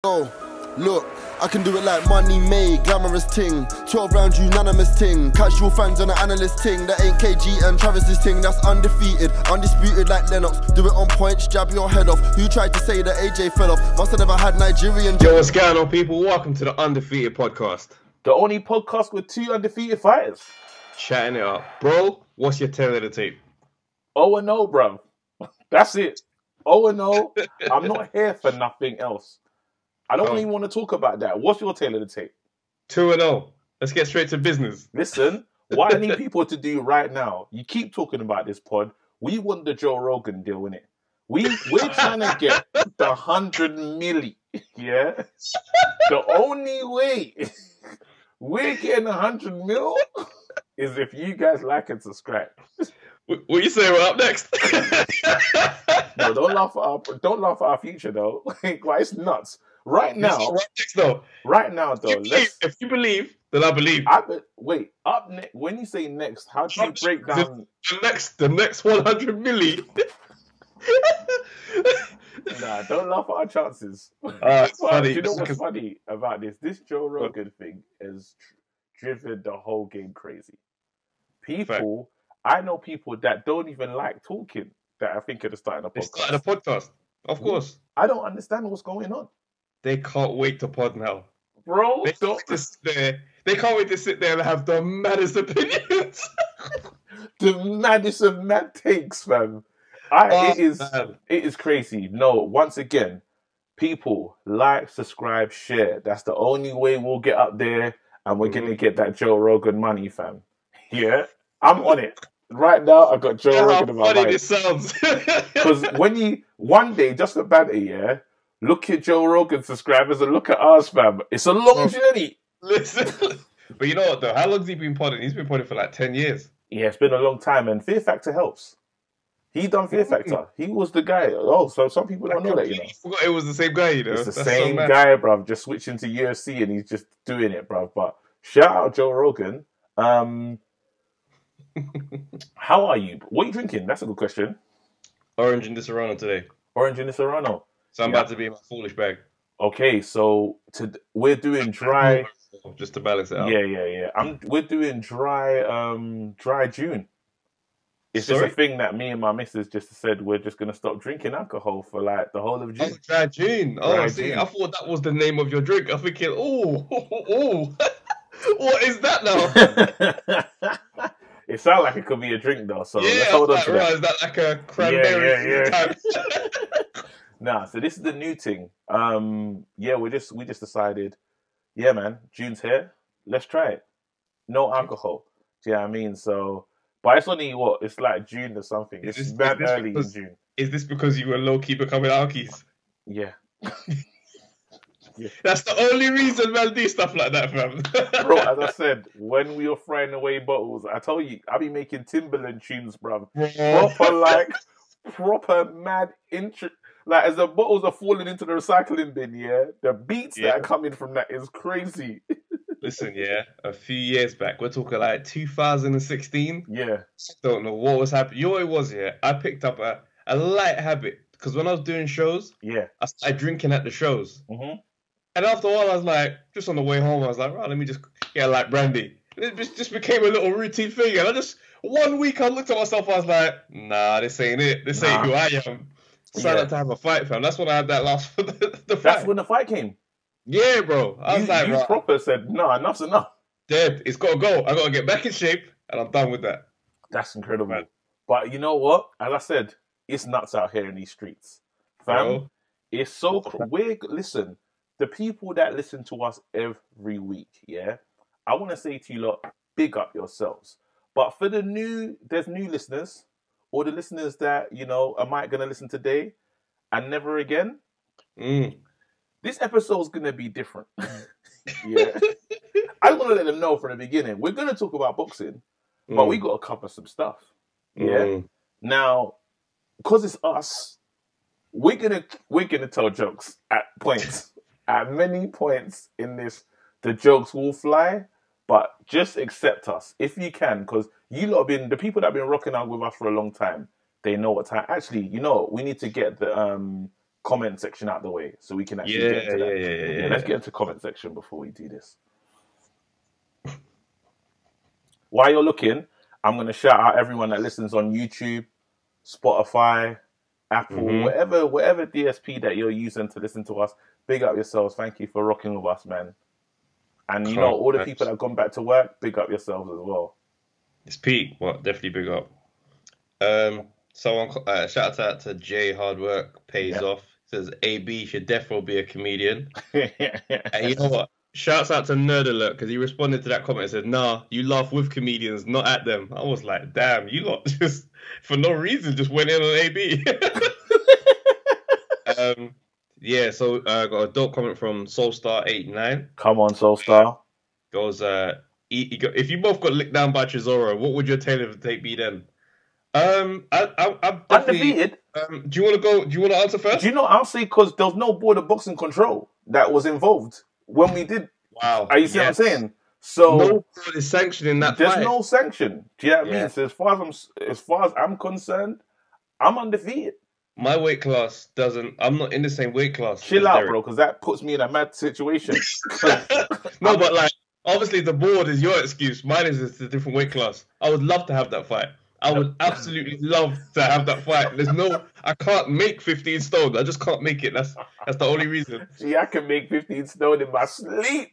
Oh, look, I can do it like money made, glamorous ting. 12 round unanimous ting. Casual fans on an analyst ting. That ain't KG and Travis's ting. That's undefeated, undisputed like Lennox. Do it on points, jab your head off. Who tried to say that AJ fell off? Must have never had Nigerian. Yo, what's going on, people? Welcome to the Undefeated podcast. The only podcast with two undefeated fighters. Chatting it up. Bro, what's your tail of the tape? 0-0, bro. That's it. 0-0. I'm not here for nothing else. I don't even want to talk about that. What's your tail of the tape? 2-0. Let's get straight to business. Listen, what I need people to do right now, you keep talking about this pod. We want the Joe Rogan deal, innit? We're trying to get the 100 milli, yeah? The only way we're getting 100 mil is if you guys like and subscribe. What you say? We're up next. No, don't laugh at our future though. It's nuts. Right now, If you believe, then I believe. Wait, up next. When you say next, how do you break down the next 100 milli? Nah, don't laugh at our chances. It's funny. Do you know what's funny about this? This Joe Rogan thing has driven the whole game crazy. I know people that don't even like talking that are thinking of starting a podcast. Starting a podcast, of course. I don't understand what's going on. They can't wait to pod now. Bro, they can't wait to sit there and have the maddest opinions. The maddest of mad takes, fam. It is crazy. No, once again, people like, subscribe, share. That's the only way we'll get up there and we're gonna get that Joe Rogan money, fam. Yeah, I'm on it. Right now, I got Joe Rogan in my mind. How funny this sounds. Because one day, just a banter, yeah, look at Joe Rogan subscribers and look at ours, fam. It's a long journey. Listen. But you know what, though? How long has he been podding? He's been podding for like 10 years. Yeah, it's been a long time. And Fear Factor helps. He done Fear Factor. He was the guy. Oh, so some people don't know that, you know. I forgot it was the same guy, you know. It's the same guy, bruv. Just switching to UFC and he's just doing it, bruv. But shout out Joe Rogan. How are you? What are you drinking? That's a good question. Orange in the Serrano today. Orange in the Serrano. So I'm about to be in my foolish bag. Okay, so we're doing dry. Just to balance it out. Yeah. We're doing dry June. It's just a thing that me and my missus just said we're just gonna stop drinking alcohol for like the whole of June. Oh, dry June. I thought that was the name of your drink. I'm thinking, what is that now? It sounds like it could be a drink though, so let's hold on to that. Is that like a cranberry? Yeah. Nah, so this is the new thing. We just decided, yeah, man, June's here. Let's try it. No alcohol. Do you know what I mean? So, but it's only it's like June or something. It's bad early in June. Is this because you were low key becoming alkies? Yeah. Yeah. That's the only reason man do stuff like that, fam. Bro, as I said, when we were throwing away bottles, I told you, I be making Timberland tunes, bro. Proper mad intro. Like, as the bottles are falling into the recycling bin, yeah, the beats that are coming from that is crazy. Listen, a few years back, we're talking like 2016. Yeah. Don't know what was happening. You know what it was, I picked up a light habit. Because when I was doing shows, I started drinking at the shows. Mm-hmm. And after a while, I was like, just on the way home, I was like, right, let me just get a light brandy. It just became a little routine thing. And one week I looked at myself, I was like, nah, this ain't it. This ain't who I am. Decided not to have a fight, fam. That's when I had that last the fight. That's when the fight came. Yeah, bro. I was like, you proper said, no, enough's enough. Dead. It's got to go. I got to get back in shape, and I'm done with that. That's incredible. Man. But you know what? As I said, it's nuts out here in these streets. Fam, bro. It's so weird. Listen, the people that listen to us every week, I want to say to you lot, big up yourselves. But for there's new listeners, or the listeners that, am I going to listen today and never again? This episode's going to be different. I want to let them know from the beginning. We're going to talk about boxing, but we got to cover some stuff. Now, because it's us, we're gonna tell jokes at points. At many points in this, the jokes will fly, but just accept us if you can, because you lot have been the people that have been rocking out with us for a long time. They know what time. Actually, we need to get the comment section out the way so we can actually get into that. Yeah, let's get into comment section before we do this. While you're looking, I'm going to shout out everyone that listens on YouTube, Spotify, Apple, whatever DSP that you're using to listen to us. Big up yourselves. Thank you for rocking with us, man. And you know, all the people that have gone back to work, big up yourselves as well. It's peak. Well, definitely big up. Someone shout out to Jay. Hard work pays off. Says AB should definitely be a comedian. And you know what? Shouts out to Nerd Alert because he responded to that comment and said, "Nah, you laugh with comedians, not at them." I was like, "Damn, you lot just for no reason just went in on AB." So I got a dope comment from Soulstar89. Come on, Soulstar. Goes, if you both got licked down by Chisora, what would your tail of the tape be then? I'm Undefeated. Do you want to go? Do you want to answer first? Do you know? I'll say because there was no border boxing control that was involved when we did. Wow. Are you see what I'm saying? So no board is sanctioning that. There's no sanction. Do you know what I mean? So as far as I'm concerned, I'm undefeated. My weight class doesn't. I'm not in the same weight class. Chill out, bro, because that puts me in a mad situation. No, but like obviously the board is your excuse. Mine is a different weight class. I would love to have that fight. I would absolutely love to have that fight. I can't make 15 stone. I just can't make it. That's the only reason. Gee, I can make 15 stone in my sleep.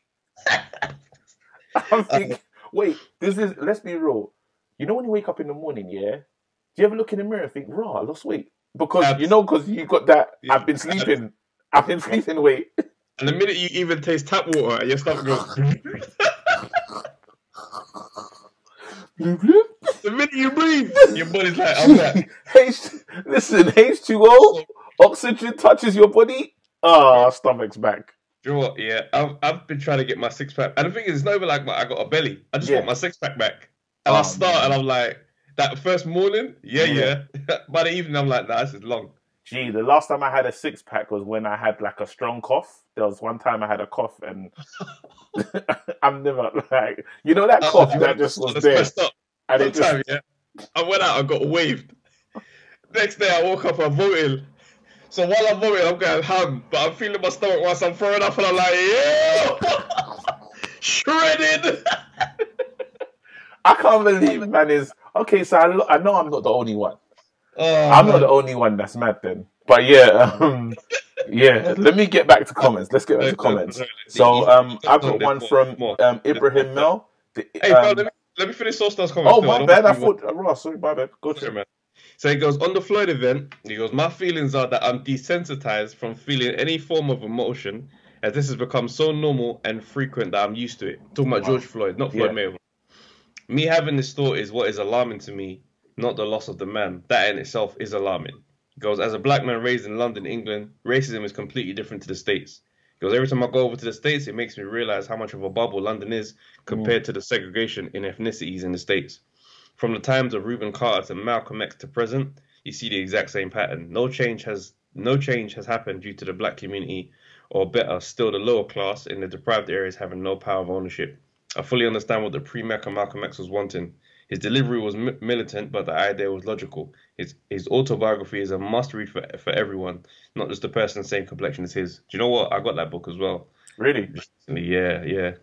I'm thinking, wait, let's be real. You know when you wake up in the morning, yeah? Do you ever look in the mirror and think, raw, I lost weight? Because, because you got that, I've been sleeping weight. And the minute you even taste tap water, your stomach goes... The minute you breathe, your body's like, I'm back. Listen, H2O, oxygen touches your body, stomach's back. Do you know what? Yeah, I've been trying to get my six pack. And the thing is, it's not even like I got a belly. I just want my six pack back. And I start and I'm like, that first morning, by the evening, I'm like, nah, this is long. Gee, the last time I had a six pack was when I had like a strong cough. There was one time I had a cough and I'm never like, you know that cough that just was there. And it just... I went out and got waved. Next day I woke up and vomited. So while I'm vomiting, I'm going ham, but I'm feeling my stomach once I'm throwing up and I'm like, yeah, shredded. I can't believe, man, okay, so I know I'm not the only one. I'm not the only one that's mad then. But let me get back to comments. Let's get back to comments. So I've got one from Ibrahim Mel. Let me finish Soulstar's comment. Oh, my bad. I thought, sorry, my bad. Go to it. So he goes, on the Floyd event, he goes, my feelings are that I'm desensitized from feeling any form of emotion as this has become so normal and frequent that I'm used to it. Talking about George Floyd, not Floyd Mayweather. Me having this thought is what is alarming to me, not the loss of the man. That in itself is alarming. He goes, as a black man raised in London, England, racism is completely different to the States. He goes, every time I go over to the States, it makes me realize how much of a bubble London is compared to the segregation in ethnicities in the States. From the times of Reuben Carter to Malcolm X to present, you see the exact same pattern. No change has happened due to the black community, or better, still the lower class in the deprived areas having no power of ownership. I fully understand what the pre-Mecca Malcolm X was wanting. His delivery was militant, but the idea was logical. His autobiography is a must-read for everyone, not just the person the same complexion as his. Do you know what? I got that book as well. Really? Yeah.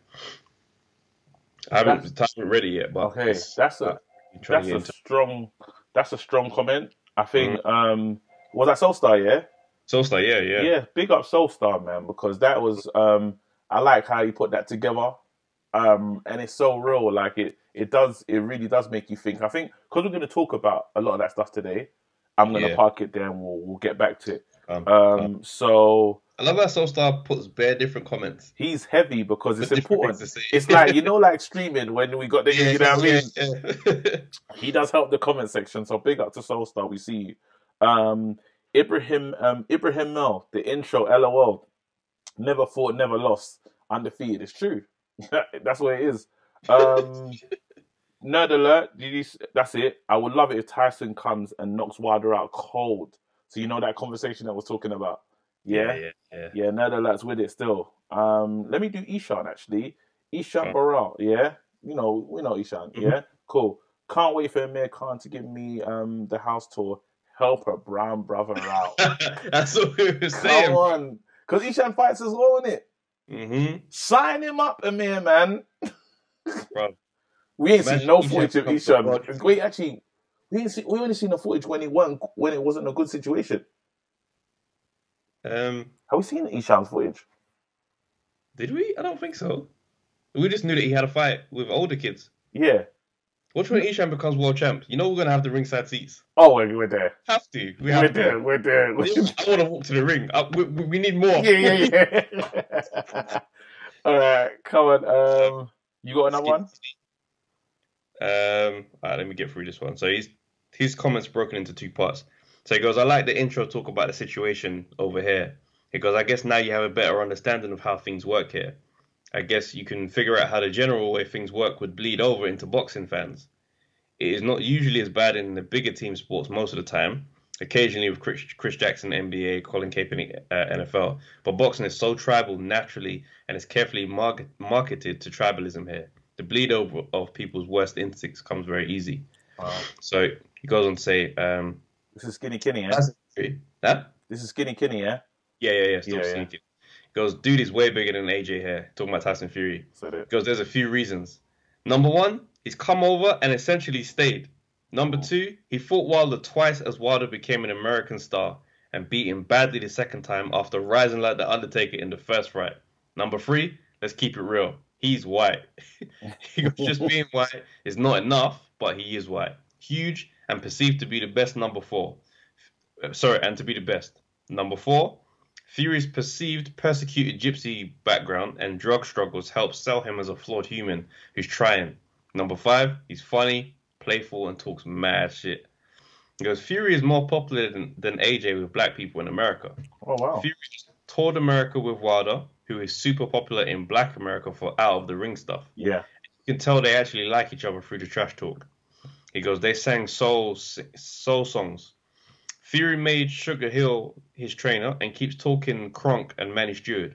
I haven't read it yet, but okay, that's a strong comment. I think was that Soulstar, yeah? Soulstar, yeah. Yeah, big up Soulstar, man, because that was I like how you put that together. And it's so real, like it really does make you think. I think because we're going to talk about a lot of that stuff today, I'm going to park it there and we'll get back to it. So I love how Soulstar puts bare different comments. He's heavy because it's important. It's like, like streaming when we got the, you know what I mean? He does help the comment section. So big up to Soulstar. We see you. Ibrahim Mel, the intro, LOL. Never fought, never lost. Undefeated. It's true. That's what it is. Nerd alert. That's it. I would love it if Tyson comes and knocks Wilder out cold. So you know that conversation that I was talking about. Yeah. Nerd alert's with it still. Let me do Ishan actually. Ishan Baral. Yeah. We know Ishan. Yeah. Cool. Can't wait for Amir Khan to give me the house tour. Help a brown brother out. That's what we were saying. Come on. Because Ishan fights as well, innit? Mm-hmm. Sign him up, Amir, man. Bro. We ain't seen no footage of Ishan. We only seen the footage when it wasn't a good situation. Have we seen Ishan's footage? Did we? I don't think so. We just knew that he had a fight with older kids. Yeah. Watch when Ishan becomes world champ. You know we're going to have the ringside seats. Oh, we're there. Have to. We're there. I want to walk to the ring. We need more. Yeah. All right, come on. You got another one? All right, let me get through this one. So his comments broken into two parts. So he goes, I like the intro talk about the situation over here. He goes, I guess now you have a better understanding of how things work here. I guess you can figure out how the general way things work would bleed over into boxing fans. It is not usually as bad in the bigger team sports most of the time, occasionally with Chris Jackson, NBA, Colin Kaepernick, NFL. But boxing is so tribal naturally and is carefully marketed to tribalism here. The bleed over of people's worst instincts comes very easy. Wow. So he goes on to say... this is Skinny Kinney, yeah? This is Skinny Kinney, yeah? Yeah. Skinny Kinney. He goes, dude is way bigger than AJ here. Talking about Tyson Fury. He goes, there's a few reasons. Number one, he's come over and essentially stayed. Number two, he fought Wilder twice as Wilder became an American star and beat him badly the second time after rising like the Undertaker in the first fight. Number three, let's keep it real. He's white. He goes, just being white is not enough, but he is white. Huge and perceived to be the best number four. And to be the best. Number four, Fury's perceived persecuted gypsy background and drug struggles help sell him as a flawed human who's trying. Number five, he's funny, playful, and talks mad shit. He goes, Fury is more popular than AJ with black people in America. Oh, wow. Fury toured America with Wilder, who is super popular in black America for out-of-the-ring stuff. Yeah. You can tell they actually like each other through the trash talk. He goes, they sang soul songs. Fury made Sugar Hill his trainer and keeps talking Kronk and Manny Stewart.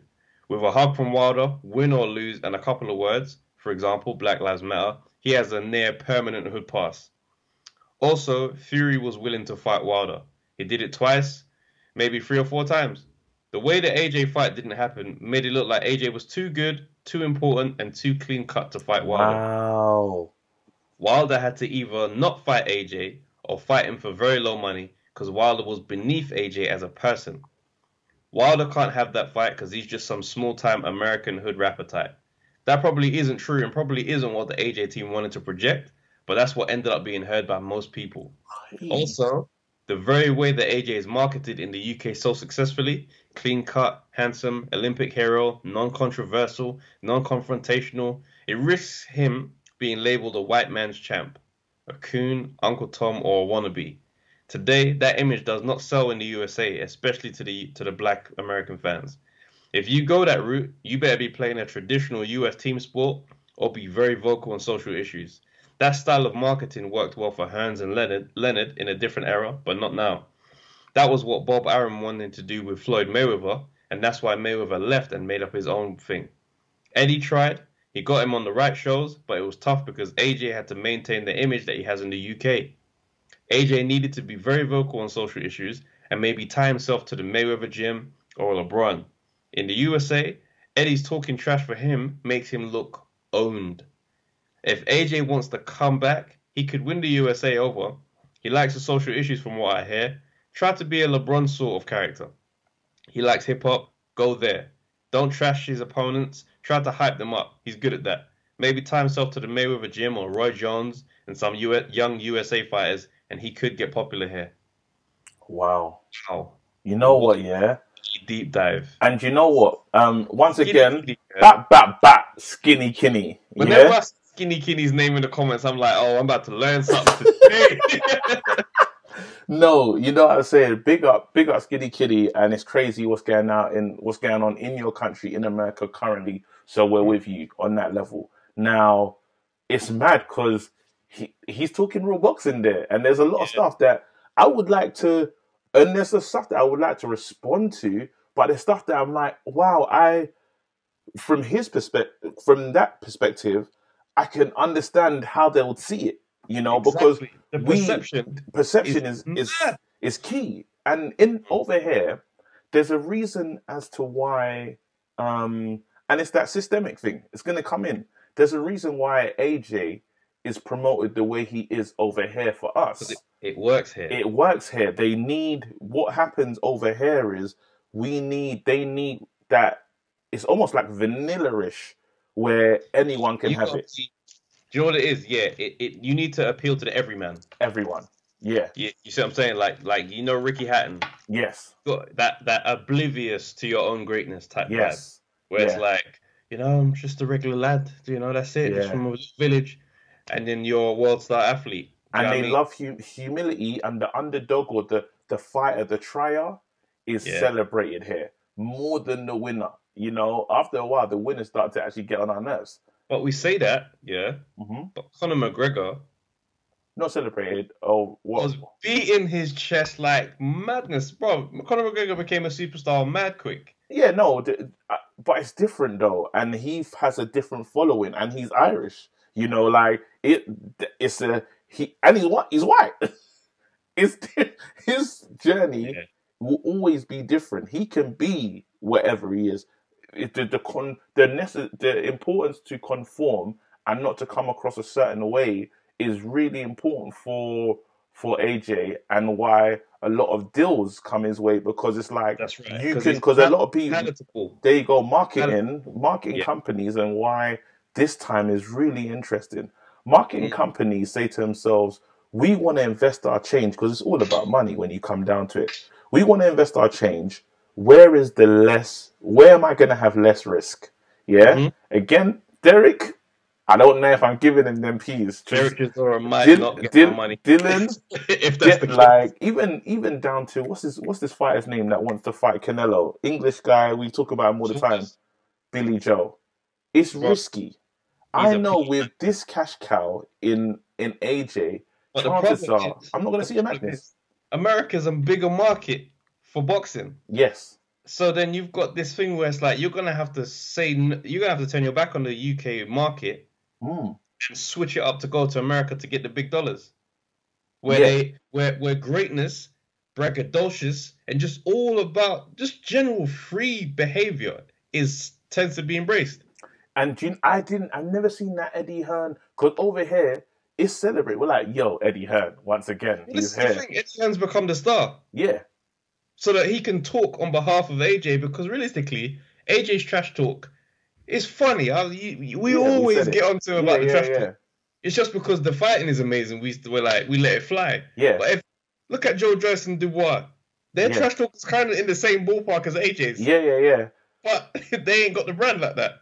With a hug from Wilder, win or lose, and a couple of words, for example, Black Lives Matter, he has a near permanent hood pass. Also, Fury was willing to fight Wilder. He did it twice, maybe 3 or 4 times. The way the AJ fight didn't happen made it look like AJ was too good, too important, and too clean cut to fight Wilder. Wow. Wilder had to either not fight AJ or fight him for very low money because Wilder was beneath AJ as a person. Wilder can't have that fight because he's just some small-time American hood rapper type. That probably isn't true and probably isn't what the AJ team wanted to project, but that's what ended up being heard by most people. Also, the very way that AJ is marketed in the UK so successfully, clean-cut, handsome, Olympic hero, non-controversial, non-confrontational, it risks him being labeled a white man's champ, a coon, Uncle Tom, or a wannabe. Today, that image does not sell in the USA, especially to the black American fans. If you go that route, you better be playing a traditional US team sport or be very vocal on social issues. That style of marketing worked well for Hearns and Leonard in a different era, but not now. That was what Bob Arum wanted to do with Floyd Mayweather, and that's why Mayweather left and made up his own thing. Eddie tried. He got him on the right shows, but it was tough because AJ had to maintain the image that he has in the UK. AJ needed to be very vocal on social issues and maybe tie himself to the Mayweather gym or LeBron. In the USA, Eddie's talking trash for him makes him look owned. If AJ wants to come back, he could win the USA over. He likes the social issues from what I hear. Try to be a LeBron sort of character. He likes hip-hop. Go there. Don't trash his opponents. Try to hype them up. He's good at that. Maybe tie himself to the Mayweather gym or Roy Jones and some young USA fighters, and he could get popular here. Wow. You know what, yeah? Deep dive. And you know what? Once again, bat, Skinny Kinney. Whenever I see Skinny Kinney's name in the comments, I'm like, oh, I'm about to learn something today. No, you know what I'm saying? Big up Skinny Kinney, and it's crazy what's going on in your country, in America currently. So we're with you on that level. Now, it's mad because he's talking real boxing there, and there's a lot of stuff that I would like to, and there's the stuff that I would like to respond to, but there's stuff that I'm like, wow, from that perspective, I can understand how they would see it. You know, because the perception is key. And in over here, there's a reason as to why, and it's that systemic thing. It's going to come in. There's a reason why AJ is promoted the way he is over here for us. It works here. It works here. They need, what happens over here is they need that. It's almost like vanilla-ish where anyone can have it. Do you know what it is? Yeah, you need to appeal to the everyman. Everyone. Yeah. You see what I'm saying? Like you know Ricky Hatton. Yes. Got that oblivious to your own greatness type yes. vibe. Where it's like, you know, I'm just a regular lad. You know, that's it. Just from a village. And then you're a world star athlete. And they love humility, and the underdog or the fighter, the trier is celebrated here more than the winner. You know, after a while, the winners start to actually get on our nerves. But we say that, but Conor McGregor, not celebrated. Oh, what? Was beating his chest like madness, bro. Conor McGregor became a superstar mad quick. Yeah, no, but it's different though, and he has a different following, and he's Irish. You know, like he's white. He's white. His journey will always be different. He can be wherever he is. The importance to conform and not to come across a certain way is really important for AJ, and why a lot of deals come his way, because it's like because a lot of people there you go marketing companies, and why this time is really interesting. Marketing companies say to themselves, we want to invest our change, because it's all about money when you come down to it. We want to invest our change. Where am I going to have less risk? Yeah. Again, Derek, I don't know if I'm giving him them peas. Derek is or might not get the money. Dylan, if that's the case. Like even down to what's this fighter's name that wants to fight Canelo? English guy, we talk about him all the time. Billy Joe. It's risky. I know with this cash cow in AJ, but chances are I'm not going to see him at this. America's a bigger market for boxing. Yes. So then you've got this thing where it's like you're gonna have to turn your back on the UK market and switch it up to go to America to get the big dollars, where greatness, braggadocious, and just all about just general free behavior tends to be embraced. And I've never seen that Eddie Hearn, because over here it's celebrated. We're like, yo, Eddie Hearn once again. He's here. Eddie Hearn's become the star. Yeah. So that he can talk on behalf of AJ, because realistically, AJ's trash talk is funny. We always get onto about the trash talk. It's just because the fighting is amazing. We let it fly. Yeah. But look at Joe Joyce and Dubois. Their trash talk is kind of in the same ballpark as AJ's. Yeah. But they ain't got the brand like that.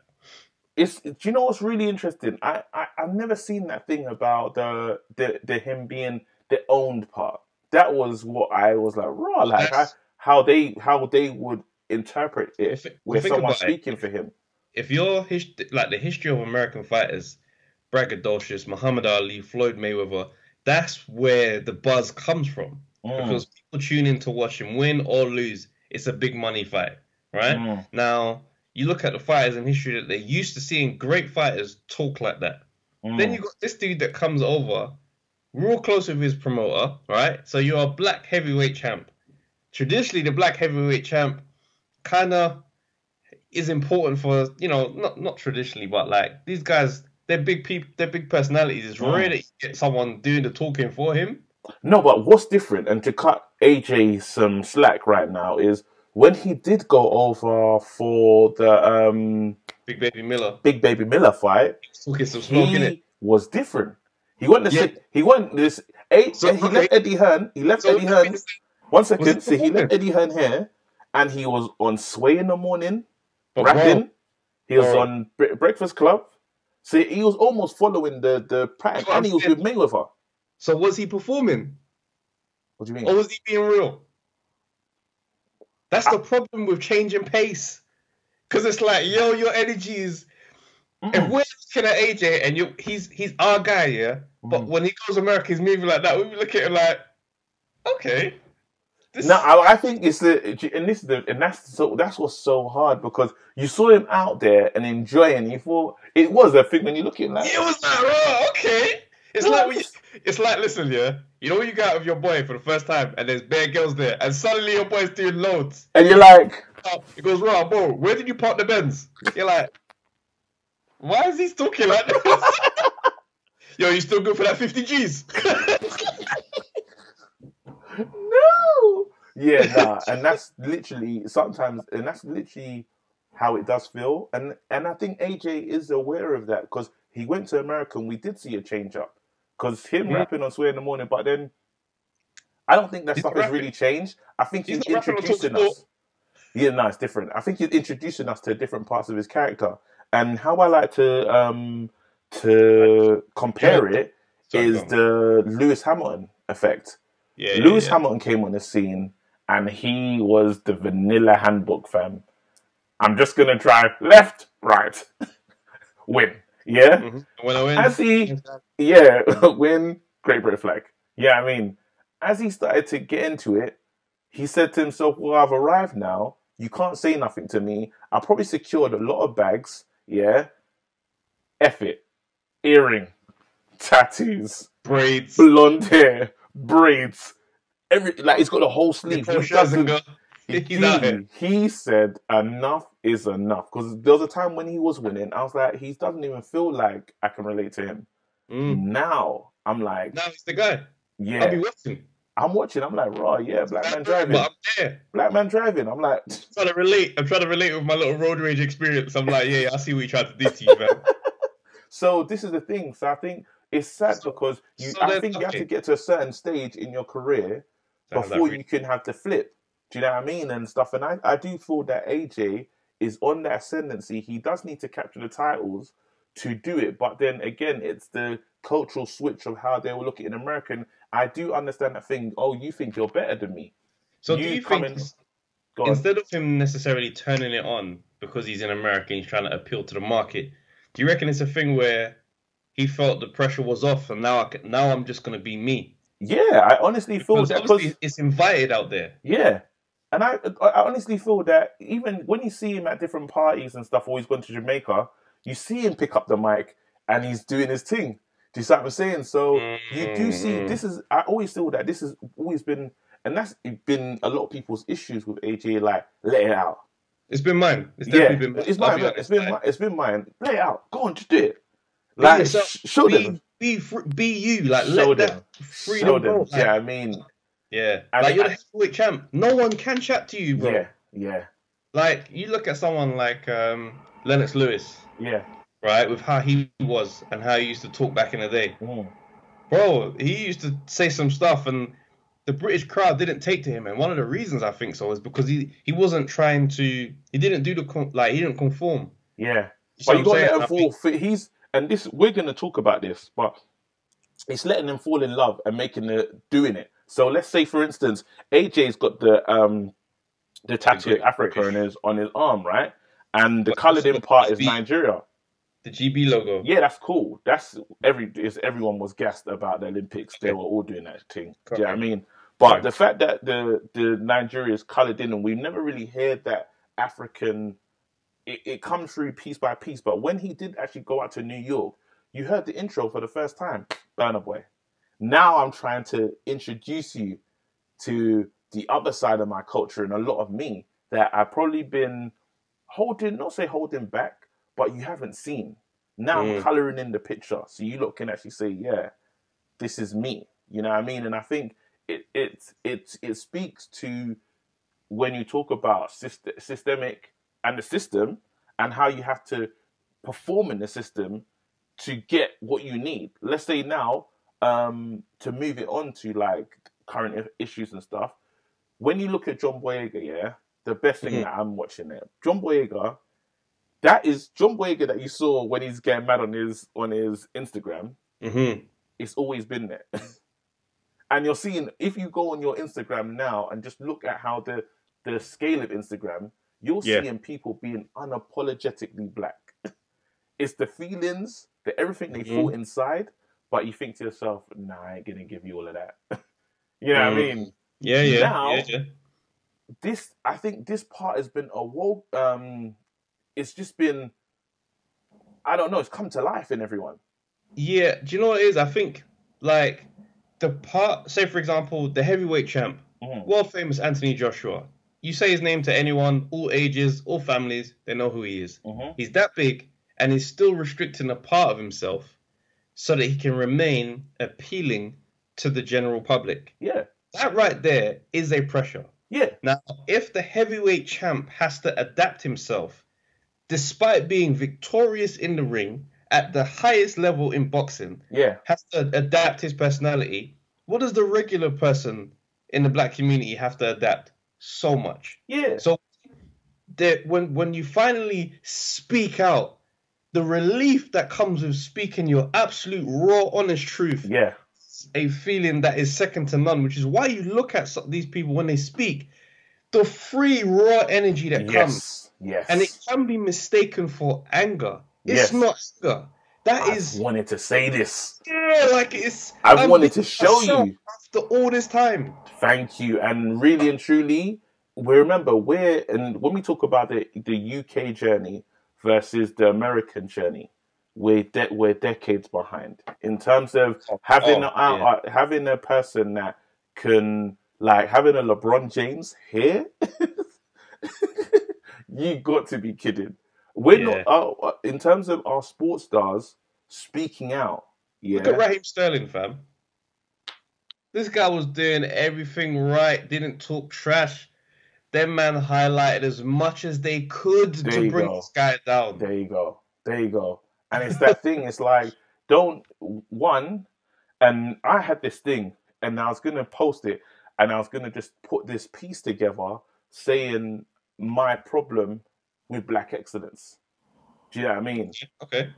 Do you know what's really interesting? I've never seen that thing about the him being the owned part. That was what I was like, raw, like how they would interpret it with someone speaking for him. If you're like the history of American fighters, braggadocious, Muhammad Ali, Floyd Mayweather, that's where the buzz comes from. Because people tune in to watch him win or lose. It's a big money fight, right? Now, you look at the fighters in history that they're used to seeing great fighters talk like that. Then you got this dude that comes over, real close with his promoter, right? So you're a black heavyweight champ. Traditionally, the black heavyweight champ kind of is important for, not traditionally, but like these guys, they're big people, they're big personalities. It's rare that you get someone doing the talking for him. No, but what's different, and to cut AJ some slack right now, is when he did go over for the Big Baby Miller fight, he was different. He went he left Eddie Hearn. He left Eddie Hearn. 1 second. So he left Eddie Hearn here, and he was on Sway in the morning, rapping. He was on Breakfast Club. So he was almost following the pattern, and he was with Mayweather. So was he performing? What do you mean? Or was he being real? That's the problem with changing pace. Because it's like, yo, your energy is... If we're looking at AJ and he's our guy, yeah? But when he goes to America, he's moving like that. We look at him like, okay. I think it's that's what's so hard, because you saw him out there and enjoying. You thought it was a thing when you look at him like, it was like, oh, okay. It's like It's like, listen, yeah. You know when you go out with your boy for the first time and there's bare girls there, and suddenly your boy's doing loads, and you're like, he goes, "Right, bro, where did you park the Benz?" You're like, why is he talking like this? Yo, you still good for that 50 G's? No. Yeah, nah, and that's literally sometimes, and that's literally how it does feel. And I think AJ is aware of that because he went to America and we did see a change up. Because him rapping on Swear in the Morning, but then I don't think that stuff has really changed. I think he's introducing us. Yeah, no, it's different. I think he's introducing us to different parts of his character. And how I like to compare it is the Lewis Hamilton effect. Lewis Hamilton came on the scene and he was the vanilla handbook, fam. I'm just going to drive left, right, win. Yeah? Mm-hmm. When I win. As he, win, great British flag. Yeah, I mean, as he started to get into it, he said to himself, well, I've arrived now. You can't say nothing to me. I probably secured a lot of bags. Yeah? F it. Earring, tattoos, braids, blonde hair, braids. He's got a whole sleeve. He said enough is enough because there was a time when he was winning. I was like, he doesn't even feel like I can relate to him. Now I'm like, now he's the guy. Yeah, I'll be watching. I'm watching. I'm like, raw, yeah, black man driving. But I'm there. Black man driving. I'm like, I'm trying to relate with my little road rage experience. I'm like, yeah, I see what you tried to do to you, man. So this is the thing. So I think it's sad because you have to get to a certain stage in your career before you can have the flip. Do you know what I mean? And stuff. And I do feel that AJ is on that ascendancy. He does need to capture the titles to do it. But then again, it's the cultural switch of how they will look at an American. I do understand that thing. Oh, you think you're better than me. So do you think instead of him necessarily turning it on because he's an American, he's trying to appeal to the market, do you reckon it's a thing where he felt the pressure was off and now I'm just going to be me? Yeah, I honestly feel that because it's invited out there. Yeah. And I honestly feel that even when you see him at different parties and stuff, or he's gone to Jamaica, you see him pick up the mic and he's doing his thing. Do you see what I'm saying? So you do see, I always feel that this has always been, and that's been a lot of people's issues with AJ, like, let it out. It's been mine. It's definitely been mine. It's mine. It's been mine. Let it out. Go on, just do it. Like, show them. Be you. Like, let that freedom go. Like, yeah, I mean. Yeah. Like, you're the heavyweight champ. No one can chat to you, bro. Yeah. Like, you look at someone like Lennox Lewis. Yeah. Right? With how he was and how he used to talk back in the day. Bro, he used to say some stuff and the British crowd didn't take to him. And one of the reasons I think so is because he wasn't trying to... He didn't do he didn't conform. Yeah. But you got to let him fall. And this, we're going to talk about this, but it's letting them fall in love and doing it. So let's say, for instance, AJ's got the tattoo of Africa on his arm, right? And the coloured in part is Nigeria. The GB logo. Yeah, that's cool. Everyone was gassed about the Olympics. They were all doing that thing. Do you know what I mean? But the fact that the Nigeria is coloured in, and we've never really heard that African... It comes through piece by piece. But when he did actually go out to New York, you heard the intro for the first time. Burna Boy. Now I'm trying to introduce you to the other side of my culture and a lot of me that I've probably been holding back, but you haven't seen. Now I'm colouring in the picture. So you lot can actually say, yeah, this is me. You know what I mean? And I think it speaks to when you talk about systemic and the system and how you have to perform in the system to get what you need. Let's say now, to move it on to like current issues and stuff, when you look at John Boyega, yeah, the best thing that I'm watching there, John Boyega, that is John Boyega that you saw when he's getting mad on his Instagram. It's always been there. And you're seeing, if you go on your Instagram now and just look at how the scale of Instagram, you're seeing people being unapologetically black. It's the feelings, everything they feel inside, but you think to yourself, nah, I ain't going to give you all of that. You know what I mean? Yeah. Now, I think this part has been it's just been, I don't know, it's come to life in everyone. Yeah, do you know what it is? I think, like the part. Say for example, the heavyweight champ, world famous Anthony Joshua. You say his name to anyone, all ages, all families, they know who he is. He's that big, and he's still restricting a part of himself so that he can remain appealing to the general public. Yeah. That right there is a pressure. Yeah. Now, if the heavyweight champ has to adapt himself, despite being victorious in the ring at the highest level in boxing, has to adapt his personality, what does the regular person in the black community have to adapt? So much. Yeah. So when you finally speak out, the relief that comes with speaking your absolute raw, honest truth, a feeling that is second to none, which is why you look at these people when they speak, the free, raw energy that comes. Yes. And it can be mistaken for anger. It's not anger. I wanted to say this. Yeah, like it's... I wanted to show you. After all this time. Thank you. And really and truly, remember, when we talk about the UK journey versus the American journey, we're decades behind in terms of having a person that can, like, having a LeBron James here. You got to be kidding. We're not in terms of our sports stars speaking out. Yeah, look at Raheem Sterling, fam. This guy was doing everything right. Didn't talk trash. Them man highlighted as much as they could to bring this guy down. There you go. And it's that thing. It's like, and I had this thing, and I was gonna post it, and I was gonna just put this piece together saying my problem with black excellence. Do you know what I mean? Okay.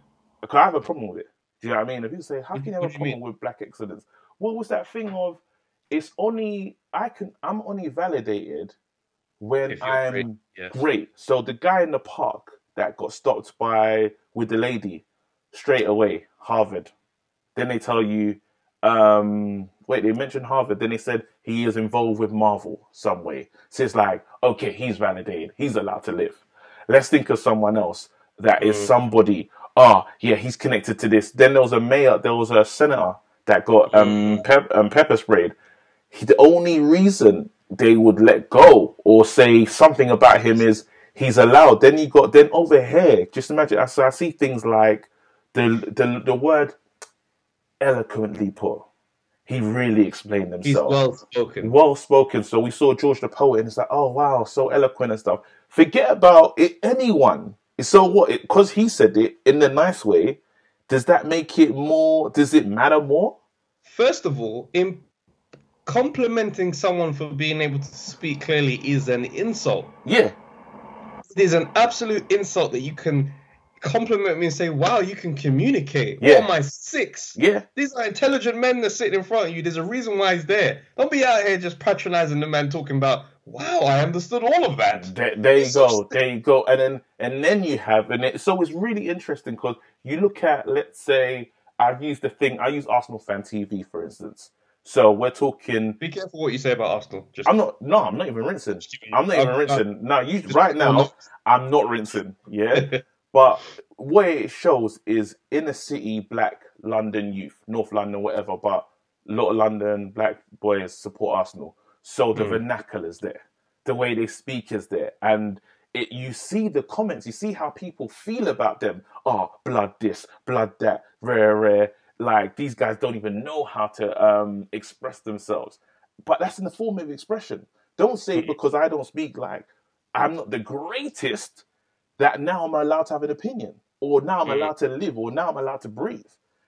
Because I have a problem with it. Do you know what I mean? If you say, how can you have a problem with black excellence? What was that thing of, I'm only validated when I'm great. So the guy in the park that got stopped with the lady straight away, Harvard. Then they tell you, they mentioned Harvard. Then they said he is involved with Marvel some way. So it's like, okay, he's validated. He's allowed to live. Let's think of someone else that is somebody. He's connected to this. Then there was a senator that got pepper sprayed. The only reason they would let go or say something about him is he's allowed. Then over here, just imagine. I see things like the word eloquently put. He really explained himself. He's well spoken. So we saw George the poet, and it's like, oh wow, so eloquent and stuff. Forget about it. Anyone. So what? Because he said it in a nice way. Does that make it more? Does it matter more? First of all, in complimenting someone for being able to speak clearly is an insult. Yeah. It is an absolute insult that you can compliment me and say, wow, you can communicate. Yeah. What am I, 6? Yeah. These are intelligent men that sit in front of you. There's a reason why he's there. Don't be out here just patronizing the man talking about, wow, I understood all of that. There you go. And then you have, so it's really interesting because you look at, let's say, I use Arsenal Fan TV, for instance. So we're talking. Be careful what you say about Arsenal. I'm not even rinsing. I'm not even rinsing. No, right now, I'm not rinsing. Yeah. But what it shows is inner city black London youth, North London, whatever, but a lot of London black boys support Arsenal. So the vernacular's there. The way they speak is there. And you see the comments, you see how people feel about them. Oh, blood this, blood that, rare. Like, these guys don't even know how to express themselves. But that's in the form of expression. Don't say because I don't speak like I'm not the greatest that now I'm allowed to have an opinion. Or now I'm allowed to live. Or now I'm allowed to breathe.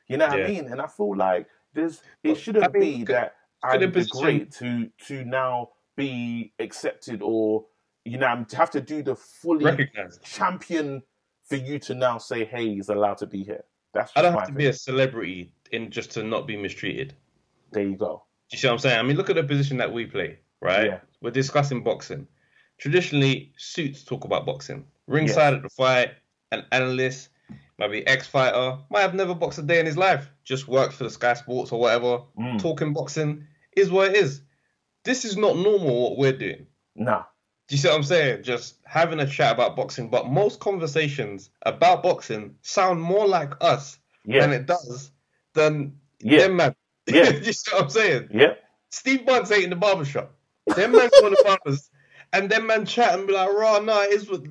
You know what I mean? And I feel like it shouldn't be that I'm the great to now be accepted or, have to do the fully recognized champion for you to now say, hey, he's allowed to be here. I don't have to be a celebrity just to not be mistreated. There you go. Do you see what I'm saying? I mean, look at the position that we play, right? Yeah. We're discussing boxing. Traditionally, suits talk about boxing. Ringside at the fight, an analyst, might be ex-fighter, might have never boxed a day in his life, just works for the Sky Sports or whatever. Talking boxing is what it is. This is not normal what we're doing. No. Do you see what I'm saying? Just having a chat about boxing. But most conversations about boxing sound more like us than it does than them, man. Yeah. You see what I'm saying? Yeah. Steve Bunt's ain't in the barbershop. Them man go to the barbers, and them man chat and be like, "Raw, no, it is what."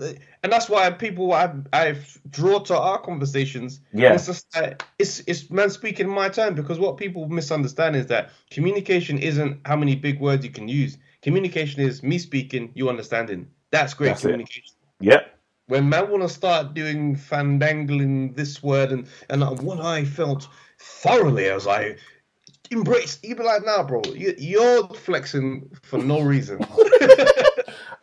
And that's why people I draw to our conversations. Yeah. It's just like, it's man speaking my time, because what people misunderstand is that communication isn't how many big words you can use. Communication is me speaking, you understanding. That's great communication. Yeah. When man want to start doing fandangling this word and what I felt thoroughly as I embraced, you be like, nah, bro, you're flexing for no reason.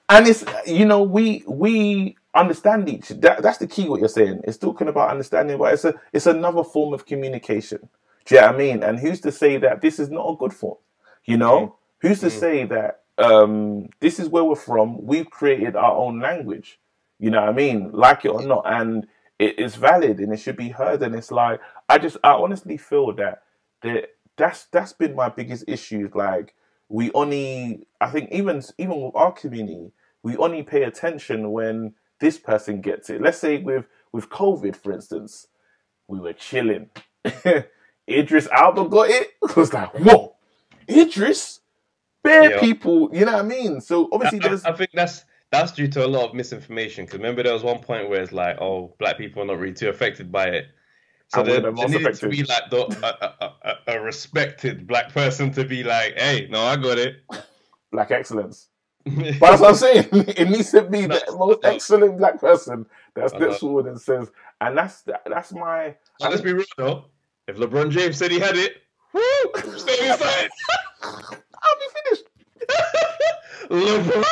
And it's, you know, we understand each. That's the key. What you're saying, it's talking about understanding, but it's another form of communication. Do you know what I mean? And who's to say that this is not a good form? You know, who's to say that this is where we're from? We've created our own language. You know what I mean? Like it or not, and it is valid and it should be heard. And it's like I honestly feel that that's been my biggest issue. Like I think even with our community, we only pay attention when this person gets it. Let's say with COVID, for instance, we were chilling. Idris Elba got it. It was like, whoa, Idris, bare people. You know what I mean? So obviously, I think that's due to a lot of misinformation. Because remember, there was one point where it's like, oh, black people are not really too affected by it. So there needed to be like a respected black person to be like, hey, no, I got it. Black excellence. But that's what I'm saying. It needs to be the most excellent black person that steps forward and says, and that's my. Let's be real though. If LeBron James said he had it, woo, stay inside. I'll be finished. LeBron.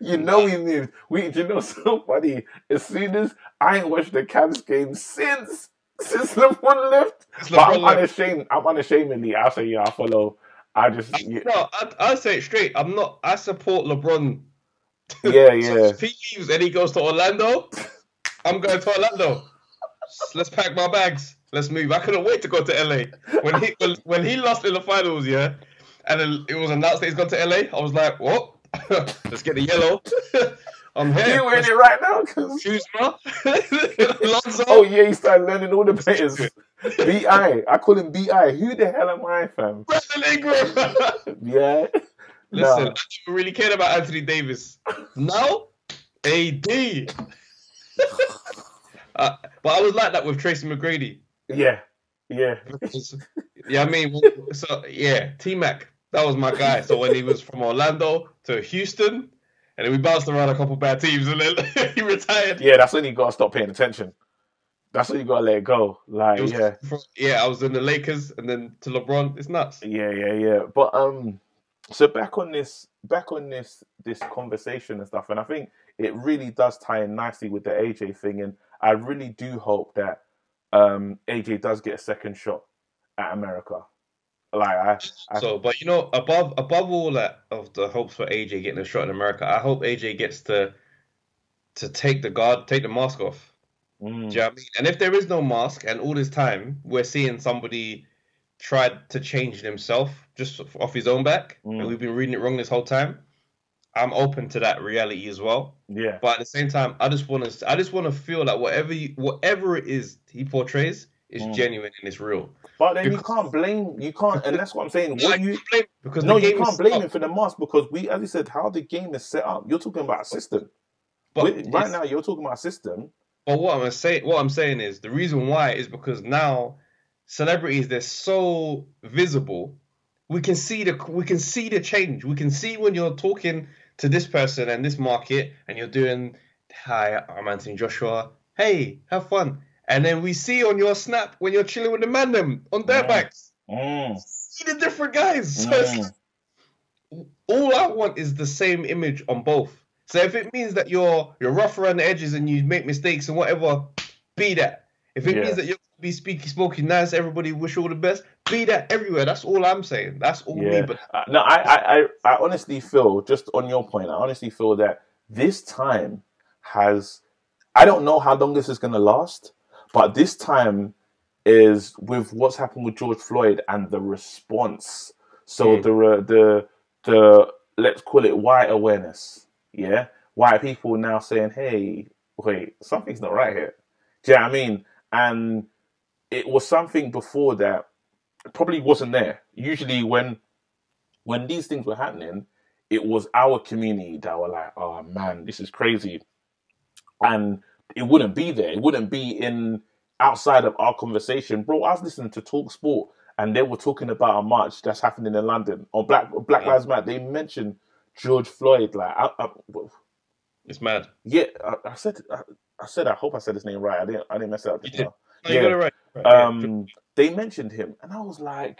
You know we moved. You know, so funny. As soon as I ain't watched the Cavs game since LeBron left. But I'm unashamedly. I'll say I follow. I'll say it straight. I support LeBron. Yeah. So if he leaves and he goes to Orlando, I'm going to Orlando. Let's pack my bags. Let's move. I couldn't wait to go to LA. When he lost in the finals, and then it was announced that he's gone to LA, I was like, what? Let's get the yellow. I'm here. You're wearing it right now? Kuzma. Oh yeah, he started learning all the players. B.I. I call him B.I. Who the hell am I, fam? Brandon Ingram. Yeah. Listen, I never really cared about Anthony Davis. Now, AD. But I was like that with Tracy McGrady. Yeah. I mean, so yeah, T-Mac. That was my guy. So when he was from Orlando to Houston, and then we bounced around a couple bad teams, and then he retired. Yeah, that's when you gotta stop paying attention. That's when you gotta let it go. Like, I was in the Lakers, and then to LeBron. It's nuts. Yeah. But so back on this conversation and stuff, and I think it really does tie in nicely with the AJ thing, and I really do hope that AJ does get a second shot at America. But you know, above all that of the hopes for AJ getting a shot in America, I hope AJ gets to take the mask off. Do you know what I mean? And if there is no mask, and all this time we're seeing somebody try to change himself just off his own back, and we've been reading it wrong this whole time, I'm open to that reality as well. Yeah. But at the same time, I just want to feel like whatever it is he portrays is genuine and it's real. But then you can't, and that's what I'm saying. You can't blame him for the mask, because as you said, how the game is set up. You're talking about a system. But right now, you're talking about a system. But what I'm saying is the reason why is because now celebrities, they're so visible. We can see the change. We can see when you're talking to this person and this market, and you're doing, "Hi, I'm Anthony Joshua. Hey, have fun." And then we see on your snap when you're chilling with the man them on dirt bikes. See the different guys. So all I want is the same image on both. So if it means that you're rough around the edges and you make mistakes and whatever, be that. If it means that you're be smoking nice, everybody wish you all the best, be that everywhere. That's all I'm saying. That's all me. But no, I honestly feel, just on your point, I honestly feel that this time I don't know how long this is going to last, but this time is with what's happened with George Floyd and the response. So the let's call it white awareness. Yeah, white people now saying, "Hey, wait, something's not right here." Do you know what I mean? And it was something before that probably wasn't there. Usually when these things were happening, it was our community that were like, oh man, this is crazy. And it wouldn't be there. It wouldn't be in outside of our conversation. Bro, I was listening to Talk Sport and they were talking about a march that's happening in London on Black Lives Matter. They mentioned George Floyd. Like, it's mad. Yeah, I said, I hope I said his name right. I didn't mess it up. You did. No, you got it right. They mentioned him and I was like,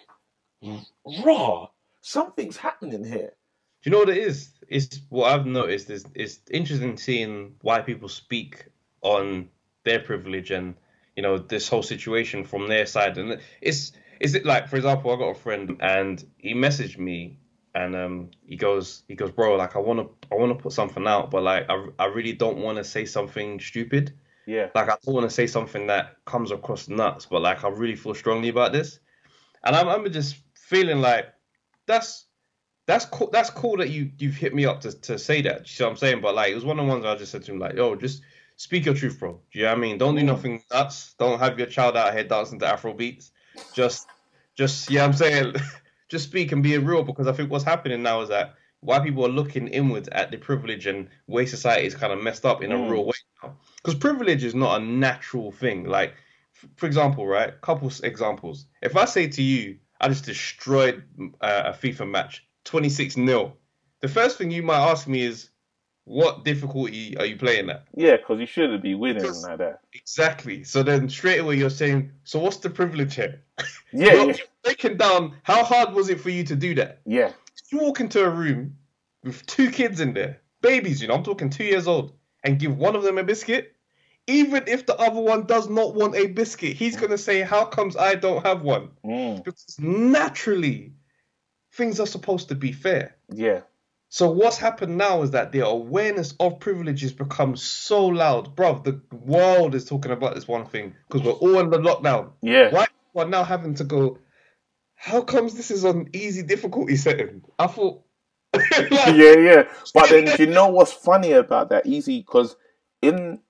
raw, something's happening here. Do you know what it is? It's what I've noticed is it's interesting seeing why people speak on their privilege and, you know, this whole situation from their side. And is it like, for example, I got a friend and he messaged me and he goes, bro, like I want to put something out, but like I really don't want to say something stupid. Yeah. Like I don't want to say something that comes across nuts, but like I really feel strongly about this. And I'm just feeling like that's cool. That's cool that you've hit me up to say that. You see what I'm saying? But like, it was one of the ones I just said to him, like, yo, just speak your truth, bro. Do you know what I mean? Don't do nothing nuts. Don't have your child out here dancing to Afro beats. Just, yeah, I'm saying, just speak and be real, because I think what's happening now is that why people are looking inwards at the privilege and way society is kind of messed up in a real way now. Because privilege is not a natural thing. Like, for example, right? Couple examples. If I say to you, I just destroyed a FIFA match, 26-0. The first thing you might ask me is, what difficulty are you playing at? Yeah, because you shouldn't be winning like that. Exactly. So then straight away you're saying, so what's the privilege here? Yeah. You're breaking down, how hard was it for you to do that? Yeah. You walk into a room with 2 kids in there, babies, you know, I'm talking 2 years old, and give one of them a biscuit, even if the other one does not want a biscuit, he's going to say, how comes I don't have one? Because naturally, things are supposed to be fair. Yeah. So what's happened now is that the awareness of privilege has become so loud. Bruv, the world is talking about this one thing because we're all in the lockdown. Yeah. Why people are now having to go, how comes this is on easy difficulty setting? I thought... yeah. But then, do you know what's funny about that? Easy, because in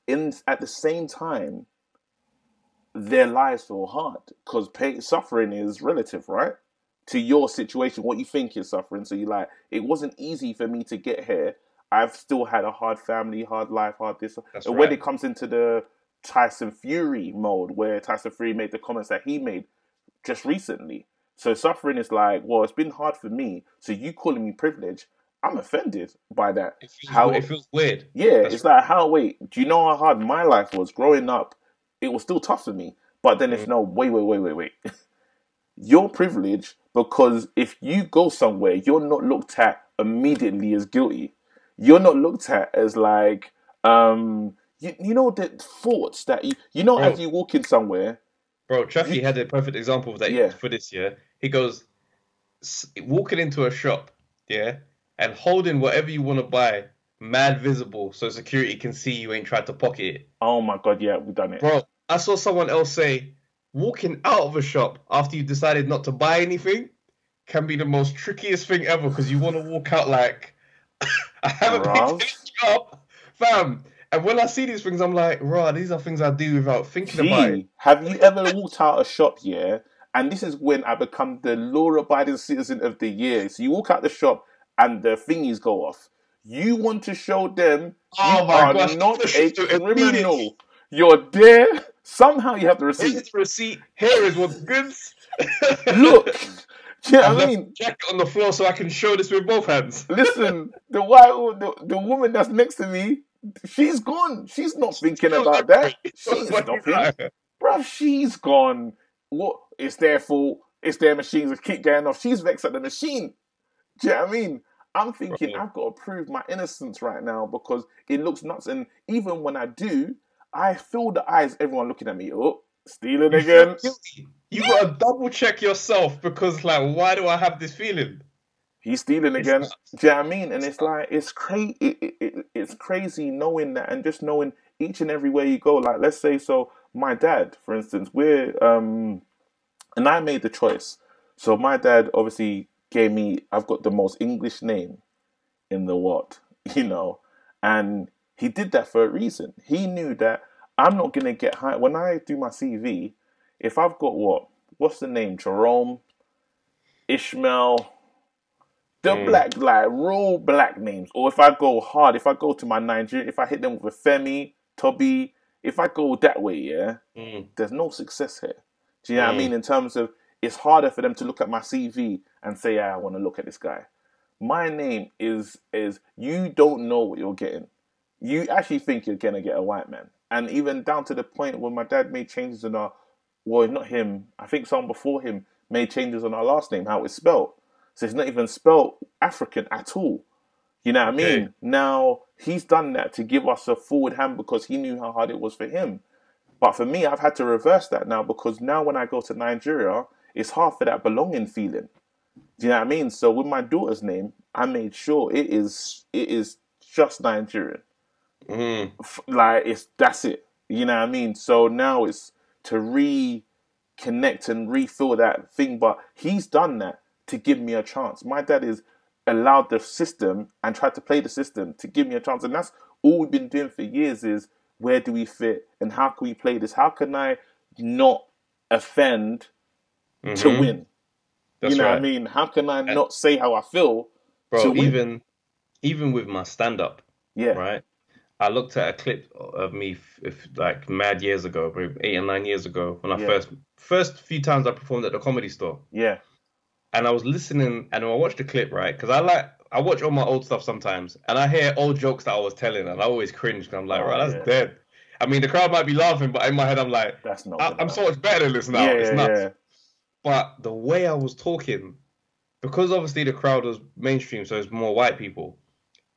at the same time, their lives feel hard because suffering is relative, right? To your situation, what you think is suffering. So you're like, it wasn't easy for me to get here. I've still had a hard family, hard life, hard this. That's and right. When it comes into the Tyson Fury mode, where Tyson Fury made the comments that he made just recently. So suffering is like, well, it's been hard for me. So you calling me privileged, I'm offended by that. It feels weird. Yeah, it's like, wait, do you know how hard my life was growing up? It was still tough for me. But then it's no, wait. You're privileged because if you go somewhere, you're not looked at immediately as guilty. You're not looked at as like, you know, the thoughts that you know, as you walk in somewhere. Bro, Chucky had a perfect example of that for this year. He goes, walking into a shop, and holding whatever you want to buy, mad visible, so security can see you ain't tried to pocket it. Oh my God, yeah, we've done it. Bro, I saw someone else say, walking out of a shop after you decided not to buy anything can be the most trickiest thing ever because you want to walk out like, I haven't picked anything up, fam. And when I see these things, I'm like, right, these are things I do without thinking about it. Have you ever walked out a shop, and this is when I become the law-abiding citizen of the year. So you walk out the shop and the thingies go off. You want to show them you are not a criminal. You're there. Somehow you have the receipt. Here's the receipt. Here is what's goods. Look. Yeah, I mean, jacket on the floor so I can show this with both hands. Listen, the woman that's next to me, she's gone. She's not thinking about that. She's stopping. Bruv, she's gone. What? It's their fault. It's their machines that keep going off. She's vexed at the machine. Do you know what I mean? I'm thinking, I've got to prove my innocence right now because it looks nuts. And even when I do, I feel the eyes, everyone looking at me. Oh, stealing again. You got to double check yourself because, like, why do I have this feeling? He's stealing again. Do you know what I mean? And it's like, it's crazy knowing that and just knowing each and every way you go. Like, let's say, so my dad, for instance, and I made the choice. So my dad obviously gave me, I've got the most English name in the world, you know, and he did that for a reason. He knew that I'm not going to get high. When I do my CV, if I've got what's the name? Jerome Ishmael, the black, like real black names. Or if I go hard, if I go to my Nigerian, if I hit them with a Femi, Toby, if I go that way, yeah, there's no success here. Do you know what I mean? In terms of, it's harder for them to look at my CV and say, yeah, I want to look at this guy. My name is you don't know what you're getting. You actually think you're going to get a white man. And even down to the point when my dad made changes in our, well, not him, I think someone before him made changes on our last name, how it's spelled. So it's not even spelled African at all. You know what I mean? Now, he's done that to give us a forward hand because he knew how hard it was for him. But for me, I've had to reverse that now because now when I go to Nigeria, it's hard for that belonging feeling. Do you know what I mean? So with my daughter's name, I made sure it is just Nigerian. Like, that's it. You know what I mean? So now it's to reconnect and refill that thing. But he's done that to give me a chance. My dad has allowed the system and tried to play the system to give me a chance. And that's all we've been doing for years is, where do we fit and how can we play this? How can I not offend to win? That's you know what I mean? How can I not say how I feel to win? Even with my stand-up, right? I looked at a clip of me like mad years ago, probably 8 or 9 years ago, when I first few times I performed at the Comedy Store. Yeah. And I was listening, and I watched the clip, right? Because I watch all my old stuff sometimes, and I hear old jokes that I was telling, and I always cringe, because I'm like, right, that's dead. I mean, the crowd might be laughing, but in my head, I'm like, that's not I'm so much better than this now. It's nuts. But the way I was talking, because obviously the crowd was mainstream, so it's more white people,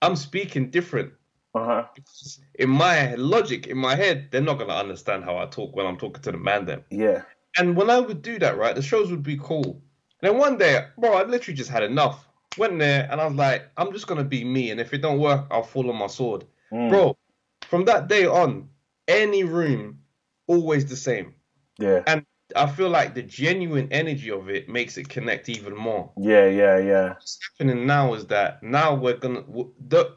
I'm speaking different. In my logic, in my head, they're not going to understand how I talk when I'm talking to the man then. Yeah. And when I would do that, right, the shows would be cool. And then one day, bro, I literally just had enough. Went there, and I was like, I'm just going to be me. And if it don't work, I'll fall on my sword. Bro, from that day on, any room, always the same. Yeah. And I feel like the genuine energy of it makes it connect even more. Yeah. What's happening now is that now we're going to...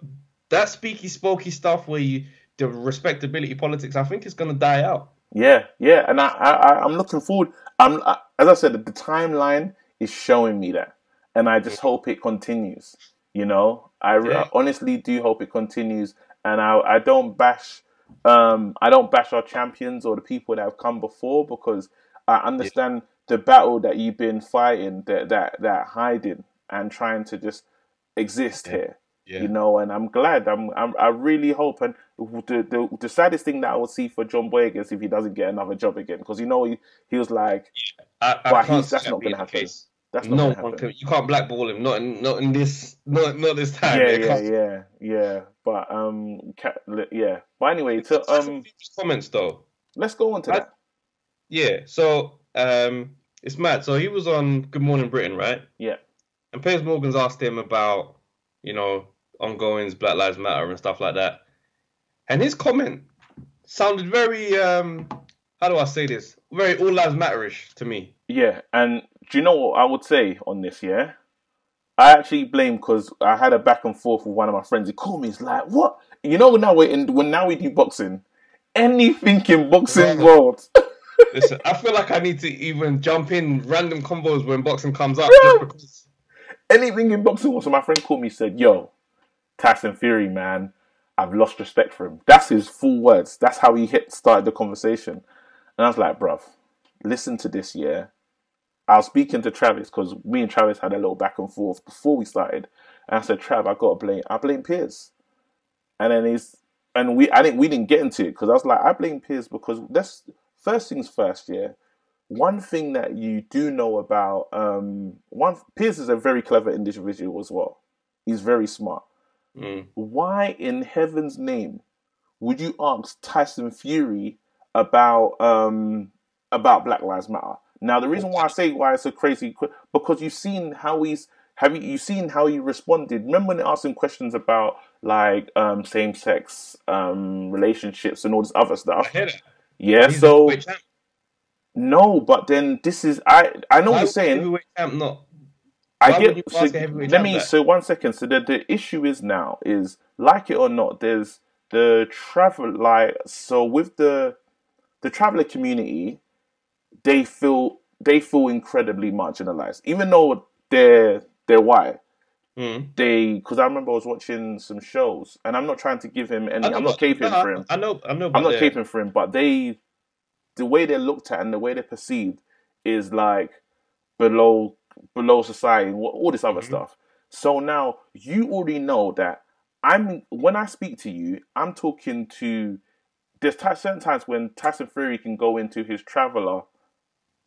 That spooky stuff where the respectability politics, I think it's going to die out. Yeah. And I'm looking forward. As I said, the timeline is showing me that. And I just hope it continues. You know, I honestly do hope it continues. And I don't bash our champions or the people that have come before, because I understand the battle that you've been fighting, that hiding and trying to just exist here. Yeah. You know, and I'm glad. I really hope. And the saddest thing that I will see for John Boyega is if he doesn't get another job again, because you know he was like, that's not going to happen. That's not going to happen. You can't blackball him. Not in this. Not this time. Yeah. But But anyway, comments though. Let's go on to that. Yeah. So it's mad. So he was on Good Morning Britain, right? Yeah. And Piers Morgan's asked him about, you know, ongoings, Black Lives Matter and stuff like that. And his comment sounded very, how do I say this? Very All Lives Matter-ish to me. Yeah, and do you know what I would say on this, yeah? I actually blame, because I had a back and forth with one of my friends. He called me, he's like, what? You know, now we do boxing, anything in boxing world. Listen, I feel like I need to even jump in random combos when boxing comes up. Yeah. Just because... Anything in boxing. So my friend called me and said, yo, Tyson Fury, man, I've lost respect for him. That's his full words. That's how he started the conversation. And I was like, bruv, listen to this, yeah? I was speaking to Travis, because me and Travis had a little back and forth before we started. And I said, Trav, I blame Piers. And then we didn't get into it, because I was like, I blame Piers because that's first things first, yeah? One thing that you do know about, Piers is a very clever individual as well. He's very smart. Why in heaven's name would you ask Tyson Fury about Black Lives Matter? Now, the reason why I say why it's so crazy, because you've seen how he responded. Remember when they asked him questions about like same-sex relationships and all this other stuff? I hear that. Yeah, so no, but then this is I know what you're saying. I get. So 1 second. So the issue is now is, like it or not, there's the travel, like, so with the traveler community, they feel incredibly marginalized, even though they're white. Because I remember I was watching some shows, and I'm not trying to give him any. I'm not caping for him. I know. I'm not caping for him, but the way they're looked at and the way they're perceived is like below society, all this other stuff. So now you already know that when I speak to you, I'm talking to. There's certain times when Tyson Fury can go into his traveler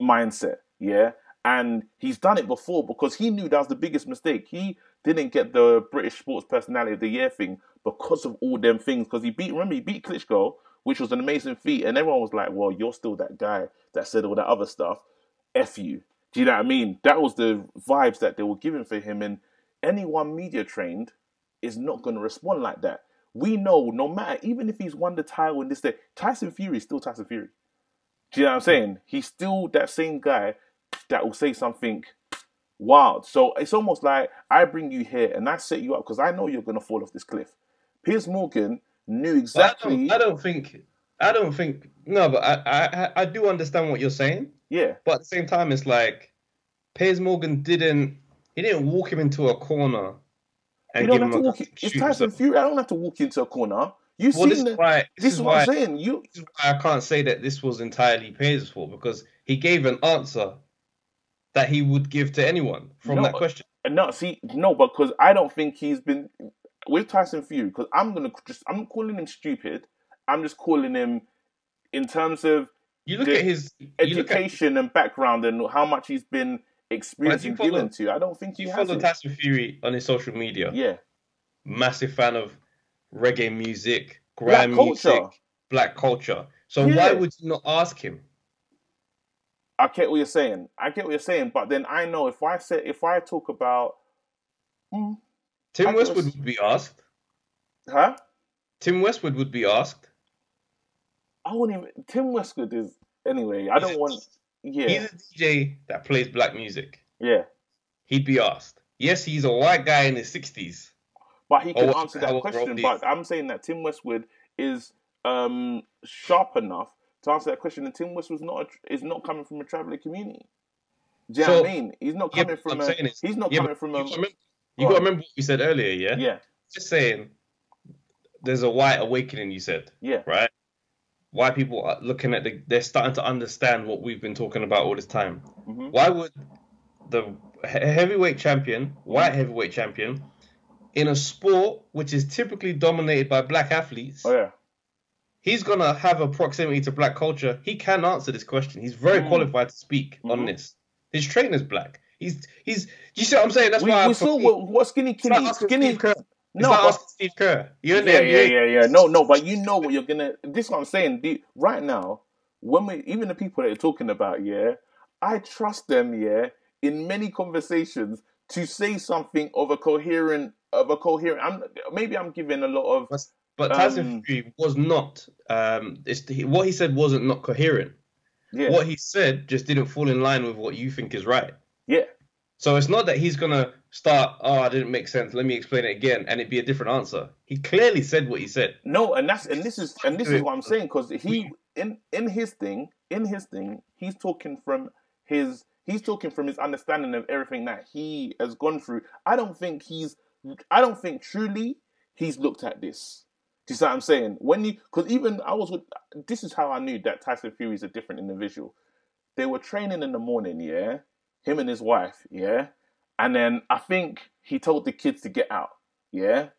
mindset, yeah. And he's done it before because he knew that was the biggest mistake. He didn't get the British Sports Personality of the Year thing because of all them things. Because he beat Klitschko, which was an amazing feat. And everyone was like, well, you're still that guy that said all that other stuff. F you. Do you know what I mean? That was the vibes that they were giving for him. And anyone media trained is not going to respond like that. We know, no matter, even if he's won the title in this day, Tyson Fury is still Tyson Fury. Do you know what I'm saying? He's still that same guy that will say something wild. So it's almost like I bring you here and I set you up because I know you're going to fall off this cliff. Piers Morgan knew exactly. I don't think. No, but I do understand what you're saying. Yeah. But at the same time, it's like Piers Morgan didn't walk him into a corner. And you don't have to walk. It's Tyson Fury. I don't have to walk into a corner. This is what I'm saying. This is why I can't say that this was entirely Piers' fault because he gave an answer that he would give to anyone from that question. No, because I don't think he's been with Tyson Fury. Because I'm not calling him stupid. I'm just calling him in terms of you look at his education and background and how much he's been experienced and given to. I don't think you follow Tyson Fury on his social media. Yeah, massive fan of reggae music, grime music, black culture. So why would you not ask him? I get what you're saying. But then I know if I talk about Tim Westwood would be asked. Huh? Tim Westwood would be asked. I wouldn't even. Tim Westwood is anyway. I don't want. Yeah. He's a DJ that plays black music. Yeah. He'd be asked. Yes, he's a white guy in his 60s. But he can answer that question. But I'm saying that Tim Westwood is sharp enough to answer that question. And Tim Westwood is not coming from a traveller community. Do you know what I mean? He's not coming from a... He's not coming from a... You got to remember what you said earlier, yeah? Yeah. Just saying, there's a white awakening, you said. Yeah. Right? White people are looking at they're starting to understand what we've been talking about all this time. Mm-hmm. Why would the heavyweight champion, white heavyweight champion, in a sport which is typically dominated by black athletes, he's going to have a proximity to black culture. He can answer this question. He's very qualified to speak on this. His trainer's black. You see what I'm saying? That's why we saw what Skinny Kenny. No, asking Steve Kerr. Yeah. No, but you know what you're gonna. This is what I'm saying. Right now, even the people that you're talking about, I trust them, in many conversations to say something of a coherent. Maybe I'm giving a lot of. But Tyson Fury was not. What he said wasn't not coherent. Yeah. What he said just didn't fall in line with what you think is right. Yeah. So it's not that he's gonna start. Oh, I didn't make sense. Let me explain it again, and it'd be a different answer. He clearly said what he said. No, and this is what I'm saying because he in his thing, he's talking from his understanding of everything that he has gone through. I don't think truly he's looked at this. Do you see what I'm saying? Because even this is how I knew that Tyson Fury is a different individual. They were training in the morning, him and his wife, and then I think he told the kids to get out, the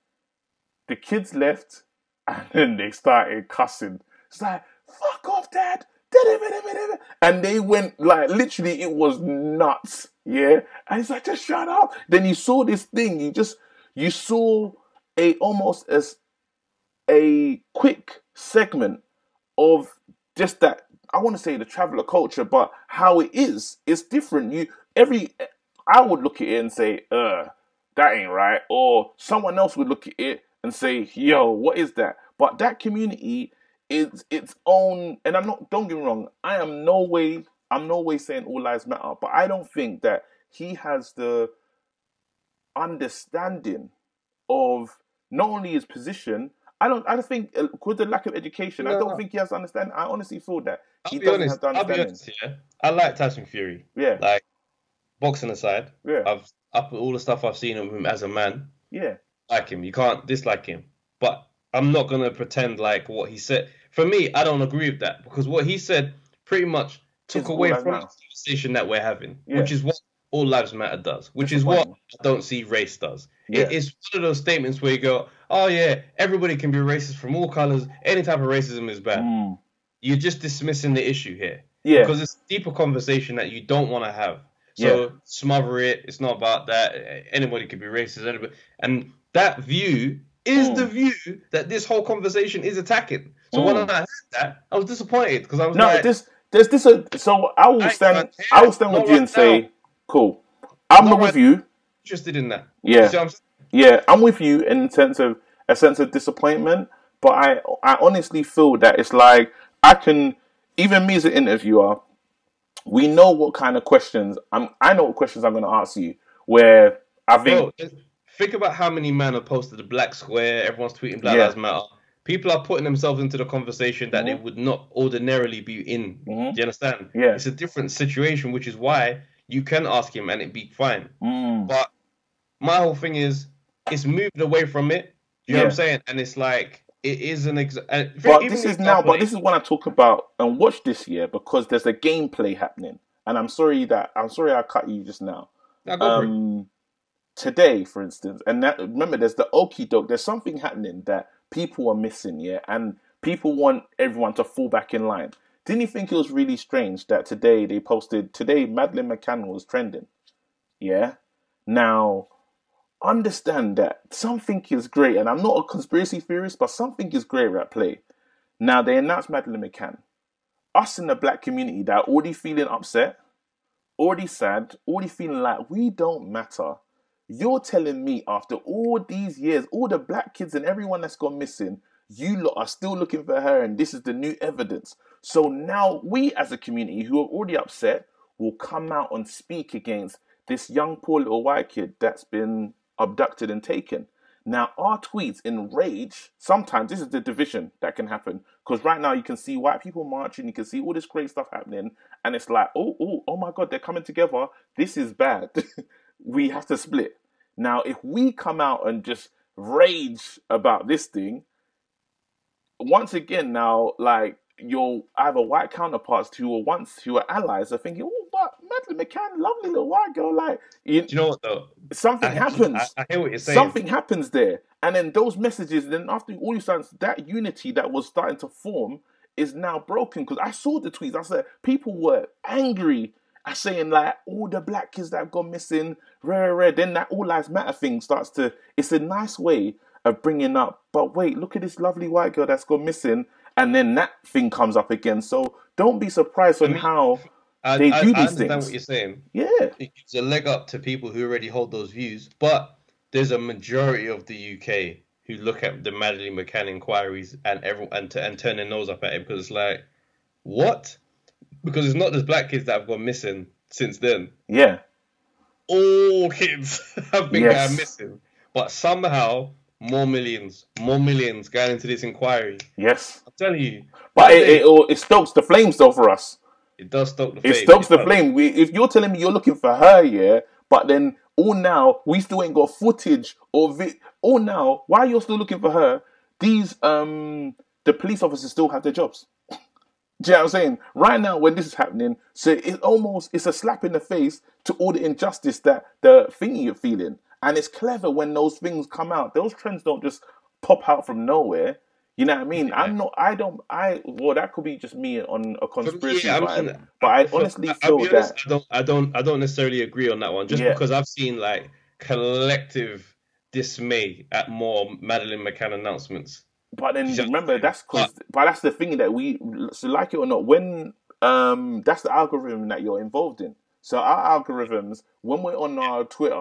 kids left, and then they started cussing. It's like, fuck off, Dad, and they went like literally, it was nuts, and he's like, just shut up. Then you saw this thing, you saw almost as a quick segment of just that. I want to say the traveller culture, but how it is, it's different. I would look at it and say, that ain't right. Or someone else would look at it and say, yo, what is that? But that community is its own, and don't get me wrong, I'm no way saying all lives matter, but I don't think that he has the understanding of not only his position, I think with the lack of education, I don't think he has to understand. I honestly feel that he doesn't have to understand. I'll be honest here. I like Tyson Fury. Yeah. Like, boxing aside, I've all the stuff I've seen of him as a man. Like him, you can't dislike him. But I'm not gonna pretend like what he said. For me, I don't agree with that because what he said pretty much took away from the conversation that we're having, which is what All Lives Matter does, which is what I don't see race does. It's one of those statements where you go, oh yeah, everybody can be racist from all colors. Any type of racism is bad. You're just dismissing the issue here. Because it's a deeper conversation that you don't want to have. So smother it. It's not about that. Anybody could be racist. Anybody. And that view is the view that this whole conversation is attacking. So when I heard that, I was disappointed because I was like... There's this... So I will stand with you and say, cool. I'm with you. Interested in that. Yeah, I'm with you in a sense of disappointment. But I honestly feel that it's like, even me as an interviewer, we know what kind of questions I know what questions I'm going to ask you. Where I think, think about how many men have posted the black square. Everyone's tweeting Black Lives Matter. People are putting themselves into the conversation that they would not ordinarily be in. Do you understand? It's a different situation, which is why you can ask him and it'd be fine. But my whole thing is, it's moved away from it. Do you know what I'm saying? And it's like, it is an but this is what I talk about and watch this year because there's a gameplay happening. And I'm sorry I cut you just now. Today, for instance, and remember there's the okie doke, there's something happening that people are missing, and people want everyone to fall back in line. Didn't you think it was really strange that today Madeleine McCann was trending? Now understand that something is great, and I'm not a conspiracy theorist, but something is great at play. Now, they announced Madeleine McCann. Us in the black community that are already feeling upset, already sad, already feeling like we don't matter. You're telling me after all these years, all the black kids and everyone that's gone missing, you lot are still looking for her and this is the new evidence. So now we as a community who are already upset will come out and speak against this young poor little white kid that's been abducted and taken. Now, our tweets in rage, sometimes this is the division that can happen. Because right now you can see white people marching, you can see all this great stuff happening, and it's like, oh my God, they're coming together. This is bad. We have to split. Now, if we come out and just rage about this thing, once again now, like, your either white counterparts who were allies are thinking, oh, but Madeleine McCann, lovely little white girl, like, do you know what though? Something happens. I hear what you're saying. Something happens there, and then those messages. Then after all you started, that unity that was starting to form is now broken. Because I saw the tweets. I said people were angry at saying like all the black kids that have gone missing, rare. Then that All Lives Matter thing starts to. It's a nice way of bringing up. But wait, look at this lovely white girl that's gone missing. And then that thing comes up again. So don't be surprised on how they do these things. I understand what you're saying. Yeah. It's a leg up to people who already hold those views. But there's a majority of the UK who look at the Madeleine McCann inquiries and turn their nose up at it because it's like, what? Because it's not just black kids that have gone missing since then. Yeah. All kids have been going missing. But somehow... More millions going into this inquiry. Yes. I'm telling you. But it stokes the flames though for us. It does stoke the flame. It stokes the flame. If you're telling me you're looking for her, but then now we still ain't got footage of it. Now, while you're still looking for her, these the police officers still have their jobs. Do you know what I'm saying? Right now, when this is happening, so it's a slap in the face to all the injustice that the thingy you're feeling. And it's clever when those things come out. Those trends don't just pop out from nowhere. You know what I mean? Yeah. Well, that could be just me on a conspiracy vibe. But I honestly feel that... I don't necessarily agree on that one. Just because I've seen, like, collective dismay at more Madeleine McCann announcements. But then remember, that's the thing that so like it or not, when that's the algorithm that you're involved in. So our algorithms, when we're on our Twitter,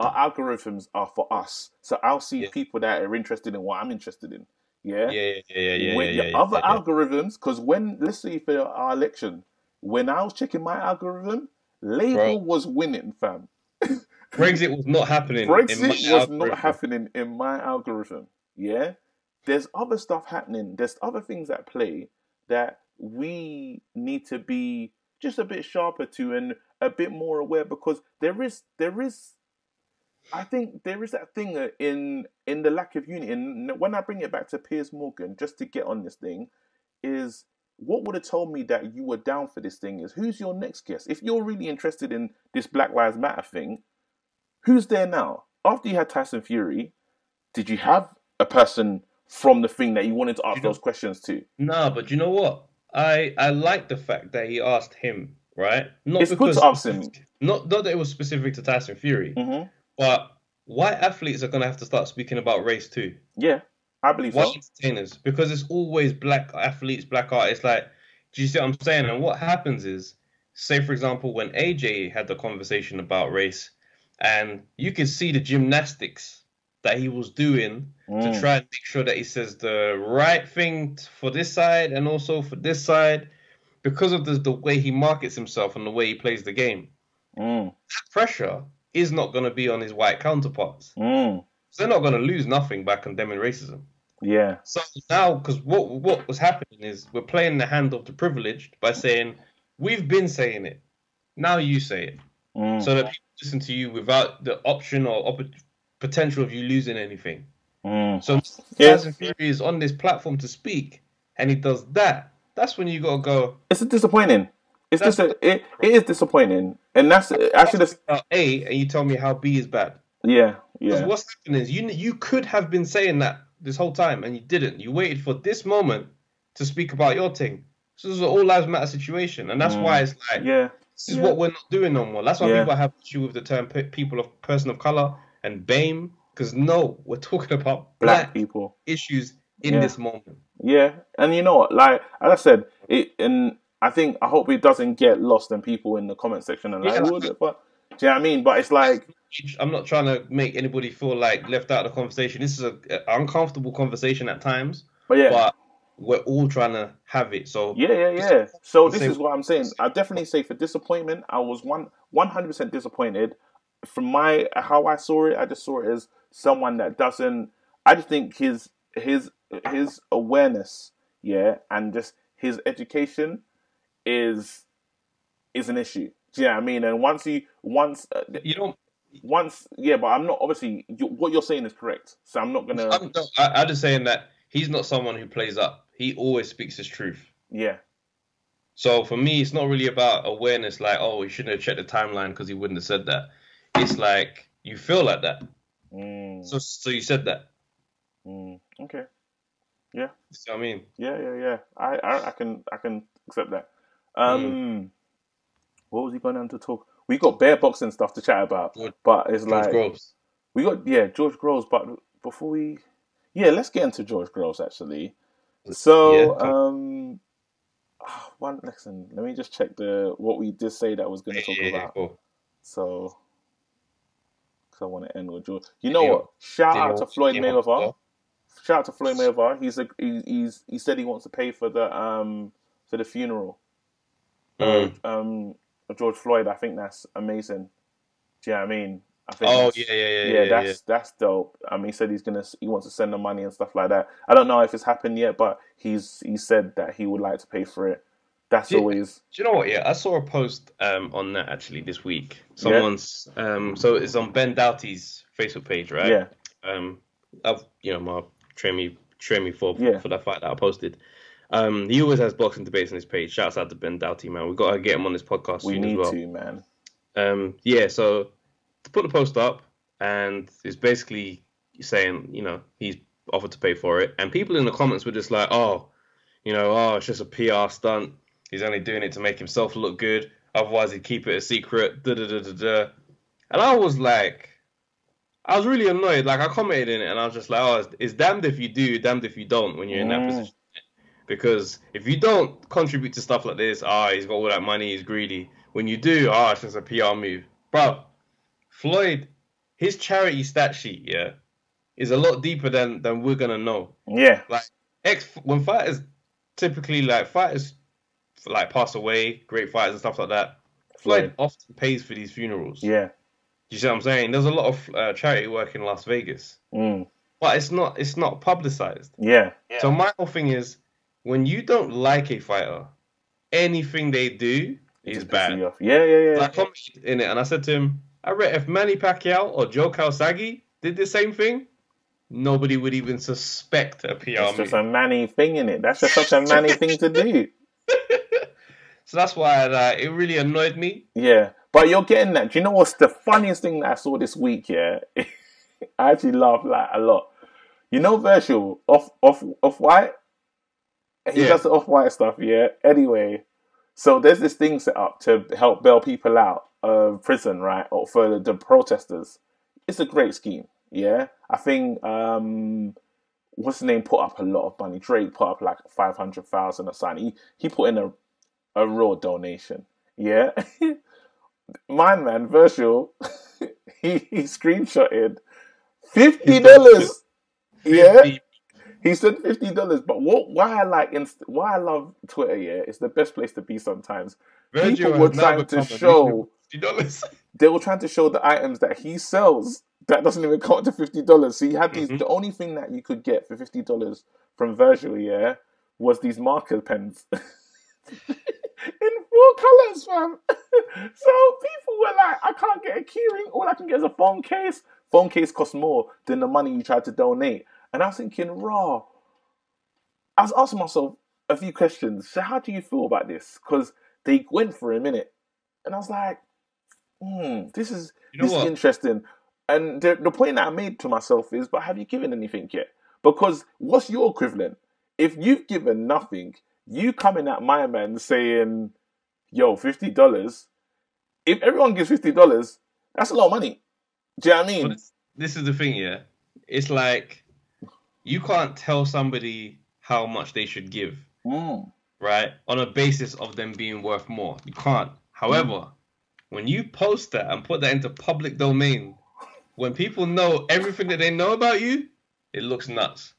our algorithms are for us. So I'll see people that are interested in what I'm interested in. Other algorithms, because let's say for our election, when I was checking my algorithm, Labour was winning, fam. Brexit was not happening. Not happening in my algorithm. Yeah? There's other stuff happening. There's other things at play that we need to be just a bit sharper to. a bit more aware, because there is. I think there is that thing in the lack of unity. And when I bring it back to Piers Morgan, just to get on this thing, is what would have told me that you were down for this thing is who's your next guest? If you're really interested in this Black Lives Matter thing, who's there now? After you had Tyson Fury, did you have a person from the thing that you wanted to ask those questions to? No, but you know what? I like the fact that he asked him, right? It's good to ask him. Not that it was specific to Tyson Fury. Mm-hmm. But white athletes are going to have to start speaking about race too. Yeah, I believe so. White entertainers, because it's always black athletes, black artists. Like, do you see what I'm saying? And what happens is, say, for example, when AJ had the conversation about race, and you could see the gymnastics that he was doing to try and make sure that he says the right thing for this side and also for this side, because of the way he markets himself and the way he plays the game. That pressure is not going to be on his white counterparts. So they're not going to lose nothing by condemning racism. Yeah. So now, because what was happening is we're playing the hand of the privileged by saying, we've been saying it. Now you say it. So that people listen to you without the option or potential of you losing anything. So Tyson Fury is on this platform to speak, and he does that. That's when you got to go. It's disappointing. It's just it is disappointing, and that's actually A, and you tell me how B is bad. Yeah. Because what's happening is you could have been saying that this whole time, and you didn't. You waited for this moment to speak about your thing. So this is an all lives matter situation, and that's why it's like, this is what we're not doing no more. That's why people have issue with the term person of color and BAME, because we're talking about black people issues in this moment. Yeah, and you know what? Like as I said, I hope it doesn't get lost in people in the comment section and but do you know what I mean? But it's like, I'm not trying to make anybody feel like left out of the conversation. This is an uncomfortable conversation at times, but we're all trying to have it. So So this is what I'm saying. I definitely say for disappointment, I was 100% disappointed. From how I saw it, I just saw it as someone that doesn't. I just think his awareness, and just his education is an issue. Do you know what I mean? And but I'm not, obviously, what you're saying is correct. So I'm not going to... I'm just saying that he's not someone who plays up. He always speaks his truth. Yeah. So for me, it's not really about awareness, like, oh, he shouldn't have checked the timeline because he wouldn't have said that. It's like, you feel like that. So you said that. Okay. Yeah. See what I mean? Yeah. I can accept that. What was he going on to talk? We got bare boxing stuff to chat about, but it's George Groves. We got George Groves, but before we, let's get into George Groves actually. So listen, let me just check what we did say that I was going to talk about. Cool. So, because I want to end with George. You know what? Shout out to Floyd Mayweather. Shout out to Floyd Mayweather. He said he wants to pay for the funeral. George Floyd. I think that's amazing. Do you know what I mean? I think that's dope. He said he wants to send the money and stuff like that. I don't know if it's happened yet, but he said that he would like to pay for it. That's always. Do you know what? Yeah, I saw a post on that actually this week. Someone's so it's on Ben Doughty's Facebook page, right? Yeah. I've my train me for that fight that I posted. He always has boxing debates on his page. Shouts out to Ben Doughty, man. We've got to get him on this podcast soon as well. We need to, man. So to put the post up, and it's basically saying, he's offered to pay for it. And people in the comments were just like, it's just a PR stunt. He's only doing it to make himself look good. Otherwise, he'd keep it a secret. And I was like, I was really annoyed. Like, I commented in it, and I was just like, it's damned if you do, damned if you don't when you're in that position. Because if you don't contribute to stuff like this, he's got all that money, he's greedy. When you do, it's just a PR move. Bro, Floyd, his charity stat sheet, is a lot deeper than we're going to know. Yeah. Like, when fighters, typically, fighters, pass away, great fighters and stuff like that, Floyd often pays for these funerals. Yeah. You see what I'm saying? There's a lot of charity work in Las Vegas. But it's not publicized. Yeah. So my whole thing is, when you don't like a fighter, anything they do He's bad. Yeah. So I commented in it and I said to him, I read if Manny Pacquiao or Joe Calzaghe did the same thing, nobody would even suspect a PR. It's just a Manny thing in it. That's just such a Manny thing to do. So that's why it really annoyed me. Yeah, but you're getting that. Do you know what's the funniest thing that I saw this week? Yeah, I actually laughed like a lot. You know, Virtual off white. He does the off-white stuff, yeah. Anyway, so there's this thing set up to help bail people out of prison, right? Or for the protesters. It's a great scheme, yeah. I think what's his name put up a lot of money. Drake put up like 500,000 or something. He put in a raw donation, yeah. My man, Virtual, he screenshotted $50. Yeah. He said $50, but why I love Twitter, yeah, it's the best place to be sometimes. People were trying to show $50. They were trying to show the items that he sells that doesn't even come up to $50. So he had these. The only thing that you could get for $50 from Virgil, yeah, was these marker pens in 4 colors, fam. So people were like, I can't get a keyring. All I can get is a phone case. Phone case costs more than the money you tried to donate. And I was thinking, raw. I was asking myself a few questions. So how do you feel about this? Because they went for a minute. And I was like, this is interesting. And the point that I made to myself is, but have you given anything yet? Because what's your equivalent? If you've given nothing, you coming at my man saying, yo, $50. If everyone gives $50, that's a lot of money. Do you know what I mean? But this is the thing, yeah. It's like, you can't tell somebody how much they should give, right? On a basis of them being worth more. You can't. However, when you post that and put that into public domain, when people know everything that they know about you, it looks nuts.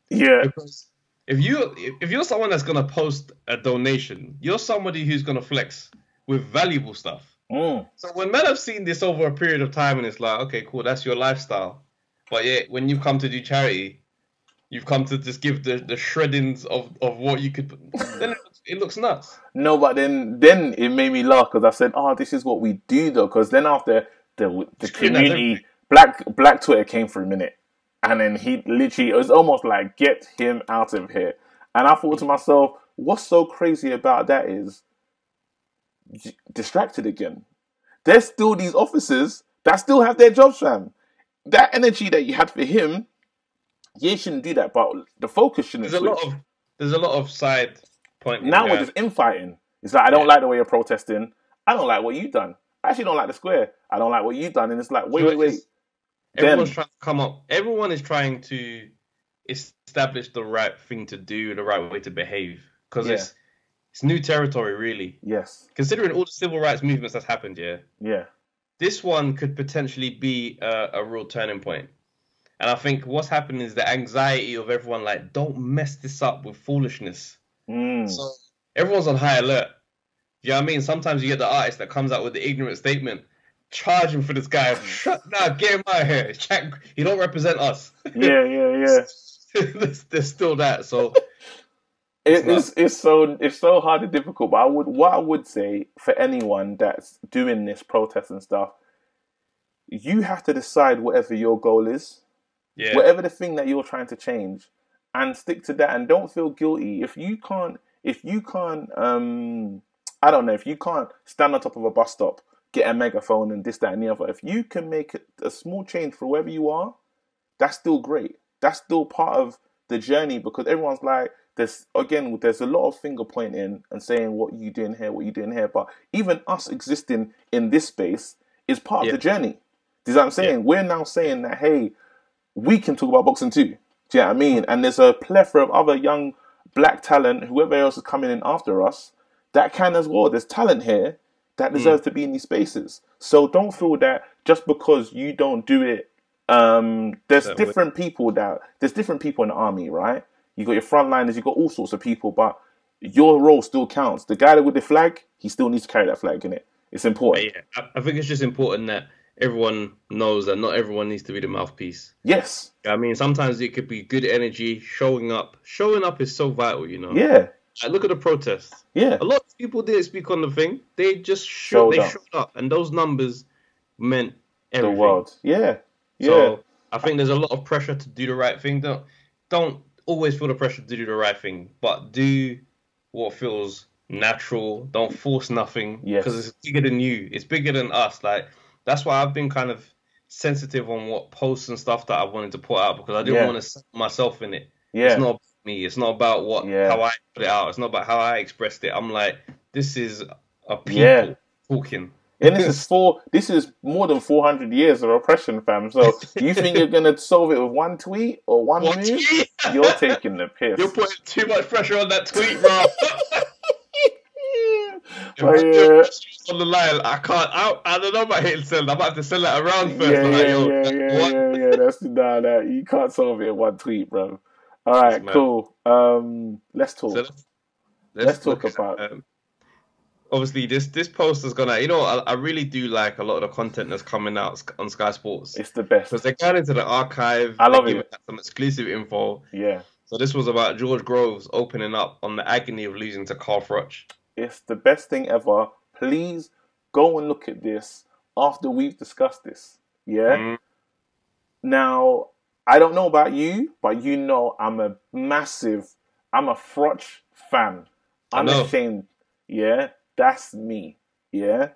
Yeah. Because if you're someone that's gonna post a donation, you're somebody who's gonna flex with valuable stuff. So when men have seen this over a period of time and it's like, okay, cool, that's your lifestyle. But yeah, when you come to do charity, you've come to just give the shreddings of what you could. Then it looks nuts. No, but then it made me laugh because I said, "Oh, this is what we do, though." Because then after the community, Black Twitter came for a minute, and then he literally, it was almost like, "Get him out of here." And I thought to myself, "What's so crazy about that is distracted again. There's still these officers that still have their jobs, fam. That energy that you had for him." Yeah, you shouldn't do that, but the focus shouldn't switch. There's a lot of side point. Now we're just infighting. It's like, I don't like the way you're protesting. I don't like what you've done. I actually don't like the square. I don't like what you've done. And it's like, wait. Everyone's trying to come up. Everyone is trying to establish the right thing to do, the right way to behave. Because it's new territory, really. Yes. Considering all the civil rights movements that's happened, yeah. This one could potentially be a real turning point. And I think what's happening is the anxiety of everyone, like, don't mess this up with foolishness. So everyone's on high alert. You know what I mean? Sometimes you get the artist that comes out with the ignorant statement, charging for this guy. Get him out of here. He don't represent us. Yeah. There's still that. So it's so hard and difficult. But what I would say for anyone that's doing this protest and stuff, you have to decide whatever your goal is. Yeah. Whatever the thing that you're trying to change, and stick to that, and don't feel guilty if you can't I don't know, if you can't stand on top of a bus stop, get a megaphone and this, that and the other. If you can make a small change for wherever you are, that's still great. That's still part of the journey, because everyone's like, there's a lot of finger pointing and saying what you doing here, but even us existing in this space is part of the journey. Do you know what I'm saying? We're now saying that, hey, we can talk about boxing too. Do you know what I mean? And there's a plethora of other young black talent, whoever else is coming in after us, that can as well. There's talent here that deserves to be in these spaces. So don't feel that just because you don't do it, there's different people in the army, right? You got your frontliners, you got all sorts of people, but your role still counts. The guy with the flag, he still needs to carry that flag, innit? It's important. Yeah, I think it's just important that everyone knows that not everyone needs to be the mouthpiece. Yes. I mean, sometimes it could be good energy, showing up. Showing up is so vital, you know? Yeah. look at the protests. Yeah. A lot of people didn't speak on the thing. They just showed up. And those numbers meant everything. The world. Yeah. So I think there's a lot of pressure to do the right thing. Don't always feel the pressure to do the right thing, but do what feels natural. Don't force nothing. Because it's bigger than you. It's bigger than us. Like, that's why I've been kind of sensitive on what posts and stuff that I wanted to put out, because I didn't want to set myself in it. It's not about me. It's not about how I put it out. It's not about how I expressed it. I'm like, this is a people talking. And this is more than 400 years of oppression, fam. So you think you're gonna solve it with one tweet or one move? Tweet? You're taking the piss. You're putting too much pressure on that tweet, bro. On the line, I don't know about hitting send. I'm about to send that around first. Yeah. That's that. You can't solve it in one tweet, bro. All right, cool. Let's talk. So let's talk about. Obviously, this post is gonna. I really do like a lot of the content that's coming out on Sky Sports. It's the best because they got into the archive. I love it. Some exclusive info. Yeah. So this was about George Groves opening up on the agony of losing to Carl Froch. It's the best thing ever. Please go and look at this after we've discussed this. Yeah. Mm. Now, I don't know about you, but I'm a Froch fan. Unashamed. Yeah. That's me. Yeah.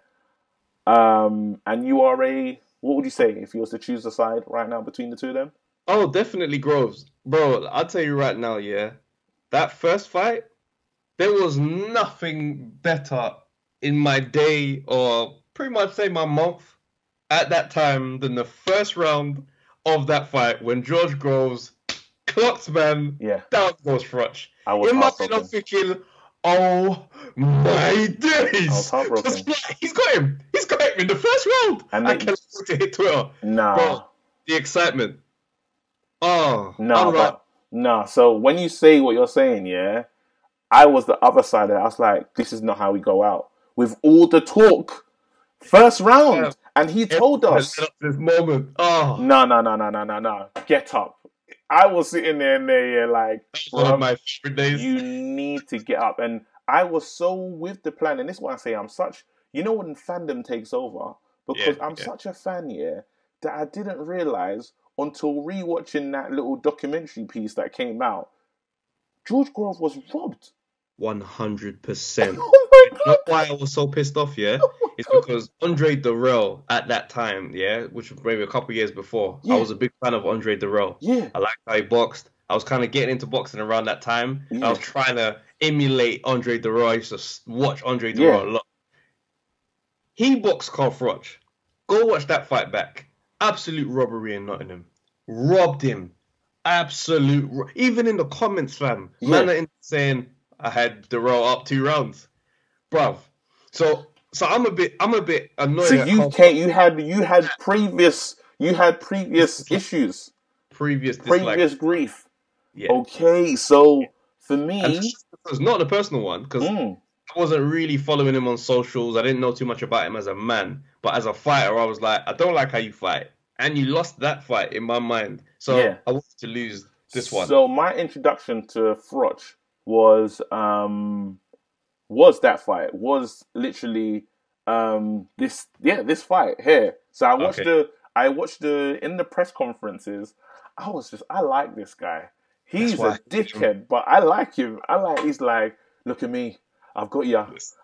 And you are what would you say if you was to choose a side right now between the two of them? Oh, definitely Groves. Bro, I'll tell you right now, yeah. That first fight, there was nothing better in my day, or pretty much say my month, at that time than the first round of that fight when George Groves clocked man down goes Froch. In my head, I'm thinking, oh my days! I was heartbroken. He's got him in the first round. And I can't wait to hit Twitter. Nah. Bro, the excitement. Oh, no. So when you say what you're saying, yeah, I was the other side of it. I was like, this is not how we go out. With all the talk, first round, and he told us this moment. Oh, no. Get up. I was sitting there like, one of my favorite days. You need to get up, and I was so with the plan. And this is why I say I'm such. When fandom takes over, because I'm such a fan, that I didn't realize until rewatching that little documentary piece that came out, George Groves was robbed. 100%. Oh my God. Not why I was so pissed off, it's because Andre Durrell at that time, which was maybe a couple of years before, I was a big fan of Andre Durrell. Yeah. I liked how he boxed. I was kind of getting into boxing around that time. I was trying to emulate Andre Durrell. I used to watch Andre Durrell a lot. He boxed Carl Froch. Go watch that fight back. Absolute robbery in Nottingham. Robbed him. Even in the comments, fam. Man are saying I had Durrell up 2 rounds. Bruv. So I'm a bit annoyed. So you had previous issues. Previous grief. Yeah. Okay, so for me, it's not a personal one, because I wasn't really following him on socials. I didn't know too much about him as a man, but as a fighter, I was like, I don't like how you fight, and you lost that fight in my mind. So I wanted to lose this one. So my introduction to Froch was that fight. Was literally this fight here. So I watched in the press conferences. I like this guy. He's a dickhead, but I like him. He's like, look at me. I've got you.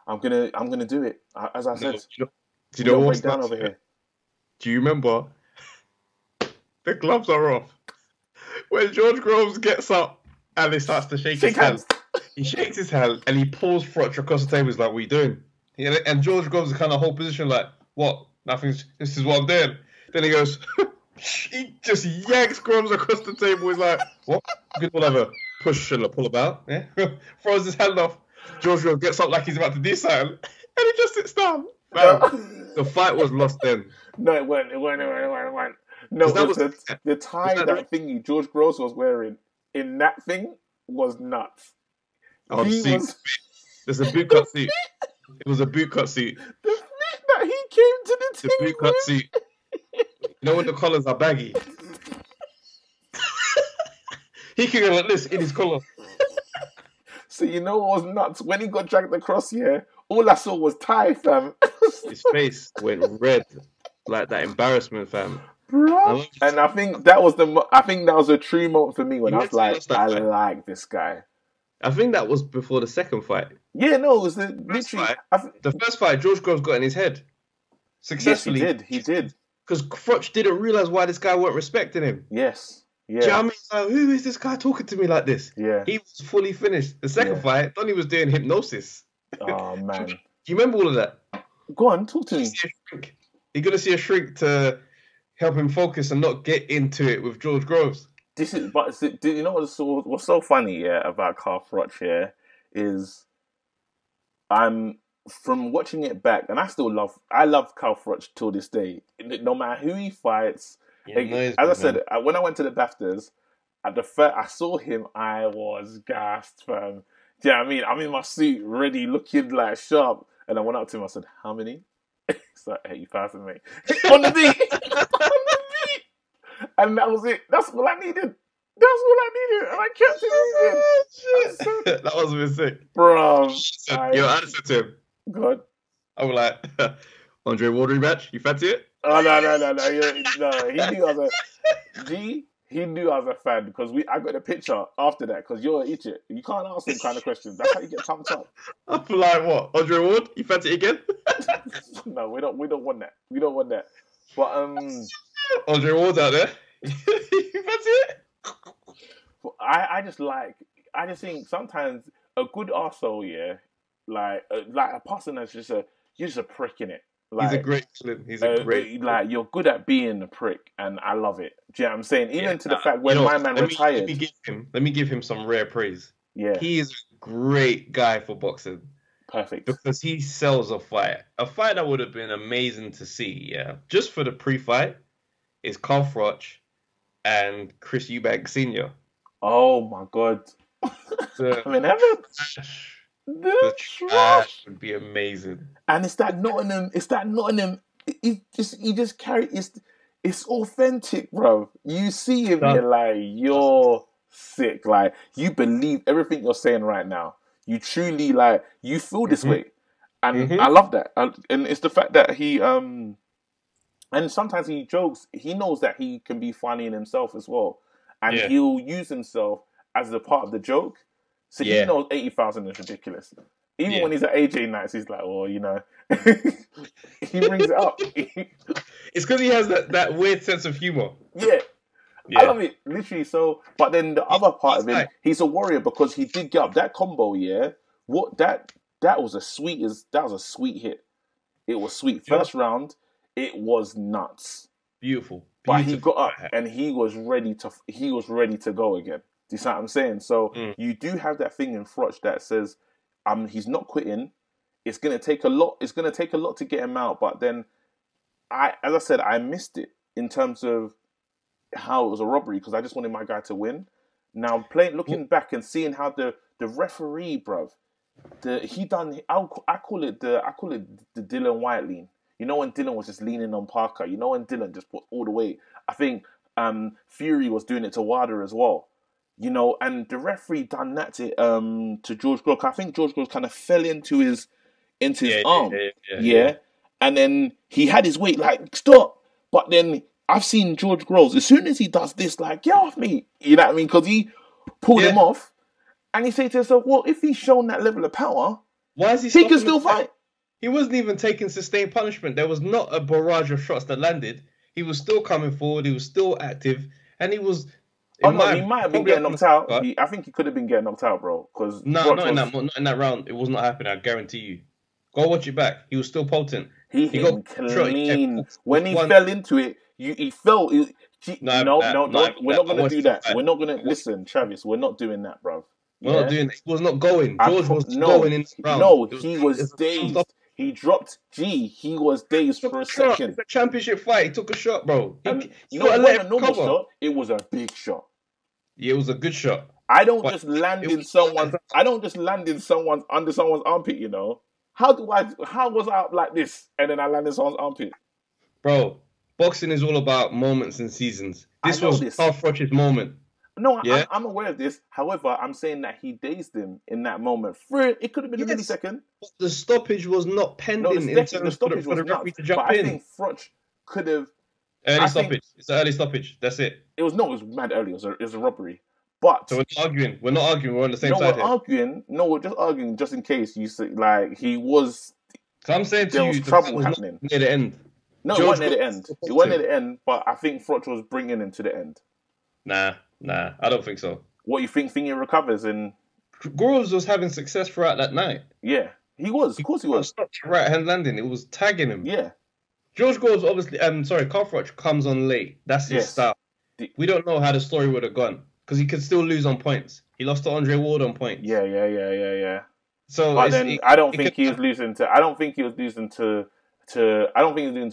I'm gonna do it. As I said, do you know what's down over here? Do you remember? The gloves are off. When George Groves gets up and he starts to shake his hand, he shakes his hand and he pulls Froch across the table. He's like, "What are you doing?" And George Groves is kind of whole position like, "What? Nothing. This is what I'm doing." Then he goes, he just yanks Groves across the table. He's like, "What? Good, whatever." Push and pull about. Yeah, throws his hand off. George Groves gets up like he's about to do something, and he just sits down. Man, the fight was lost then. No, it went. No, the tie that thingy George Groves was wearing in that thing was nuts. Oh, there's a boot cut suit. It was a boot cut suit. The fit that he came to the team boot cut suit. You know when the collars are baggy? He can go like this in his collar. So you know what was nuts? When he got dragged across here, all I saw was Ty, fam. His face went red, like that embarrassment, fam. Bro. And I think that was a true moment for me when I was like, I like this guy. I think that was before the second fight. Yeah, no, it was literally the first fight. George Groves got in his head successfully. Yes, he did. Because Froch didn't realize why this guy weren't respecting him. Yes. Yeah. Do you know what I mean? Like, who is this guy talking to me like this? Yeah. He was fully finished. The second fight, Donnie was doing hypnosis. Oh, man. Do you remember all of that? Go on, talk to me. You're going to see a shrink to help him focus and not get into it with George Groves. Do you know what's so funny, about Carl Froch here is I'm from watching it back, and I love Carl Froch till this day. No matter who he fights, as I said, when I went to the BAFTAs, I saw him, I was gassed, fam. Do you know what I mean? I'm in my suit, ready, looking like sharp, and I went up to him. I said, "How many?" It's like 80,000, mate. On the beat, and that was it. That's all I needed. And I kept it moving. That was a bit sick, bro. I said to him, God. I was like, Andre Ward rematch, you fancy it? Oh, no. He knew I was a fan because I got a picture after that because you're an idiot. You can't ask them kind of questions. That's how you get thumbs up. I'm like, what? Andre Ward, you fancy it again? No, we don't want that. We don't want that. But Andre Ward's out there. You fancy it? I just think sometimes a good arsehole, like a person that's you're just a prick in it. Like, he's a great like you're good at being a prick, and I love it. Do you know what I'm saying? Even to the fact when my man retired. Let me give him some rare praise. Yeah, he is a great guy for boxing. Perfect, because he sells a fight that would have been amazing to see. Yeah, just for the pre-fight is Carl Froch and Chris Eubank Sr. Oh my God! I'm in heaven. The trash would be amazing. And it's that Nottingham. He just carry. It's authentic, bro. You see him, you're like, you're sick. Like, you believe everything you're saying right now. You truly you feel this way, and I love that. And it's the fact that he and sometimes he jokes. He knows that he can be funny in himself as well, and he'll use himself as a part of the joke. So he knows 80,000 is ridiculous. Even when he's at AJ nights, he's like, well, he brings it up. It's because he has that weird sense of humor. Yeah. I love it, literally. So, but then the other part of him, he's a warrior because he did get up that combo. What that was a sweet hit. It was sweet. First round, it was nuts. Beautiful. But he got up and he was ready to go again. Do you see what I'm saying? So you do have that thing in Froch that says, he's not quitting. It's gonna take a lot. It's gonna take a lot to get him out. But then, as I said, I missed it in terms of how it was a robbery because I just wanted my guy to win. Now looking back and seeing how the referee, bruv, I call it the Dylan White lean. You know when Dylan was just leaning on Parker. You know when Dylan just put all the weight. I think Fury was doing it to Wilder as well. And the referee done that to George Groves. I think George Groves kind of fell into his arm. Yeah. And then he had his weight like, stop. But then I've seen George Groves, as soon as he does this, like, get off me. You know what I mean? Because he pulled him off. And he said to himself, well, if he's shown that level of power, why is he can still fight. He wasn't even taking sustained punishment. There was not a barrage of shots that landed. He was still coming forward. He was still active. And he was... he might have been getting knocked out. I think he could have been getting knocked out, bro. Because not in that round. It was not happening. I guarantee you. Go watch it back. He was still potent. He got clean. When he fell into it, he felt... No, we're not going to do that. We're not going to... Listen, Travis, we're not doing that, bro. We're not doing that. He was not going. George was going in the round. No, he was dazed. He dropped G. He was dazed for a second. It's a championship fight. He took a shot, bro. It wasn't a normal shot. It was a big shot. Yeah, it was a good shot. I don't just land in someone's under someone's armpit. How was I up like this and then I land in someone's armpit? Bro, boxing is all about moments and seasons. This was Carl Froch's moment. No, I'm aware of this. However, I'm saying that he dazed him in that moment. It could have been a millisecond. But the stoppage was not pending in terms the stoppage for the was referee nuts. to jump but in. I think Froch could have... stoppage. It's an early stoppage. That's it. It was mad early. It was a robbery. But... So we're not arguing. We're not arguing. We're on the same side here. We're just arguing just in case you say, like, he was... So I'm saying to you, was trouble happening. Near the end. No, it wasn't near the end. It wasn't near the end, but I think Froch was bringing him to the end. Nah. I don't think so. What, you think Thingy recovers and... Groves was having success throughout that night. Yeah, he was. Of course he was. Right hand landing. It was tagging him. Yeah. George Groves obviously... Carl Froch comes on late. That's his style. We don't know how the story would have gone. Because he could still lose on points. He lost to Andre Ward on points. Yeah. So but then I don't think he was losing to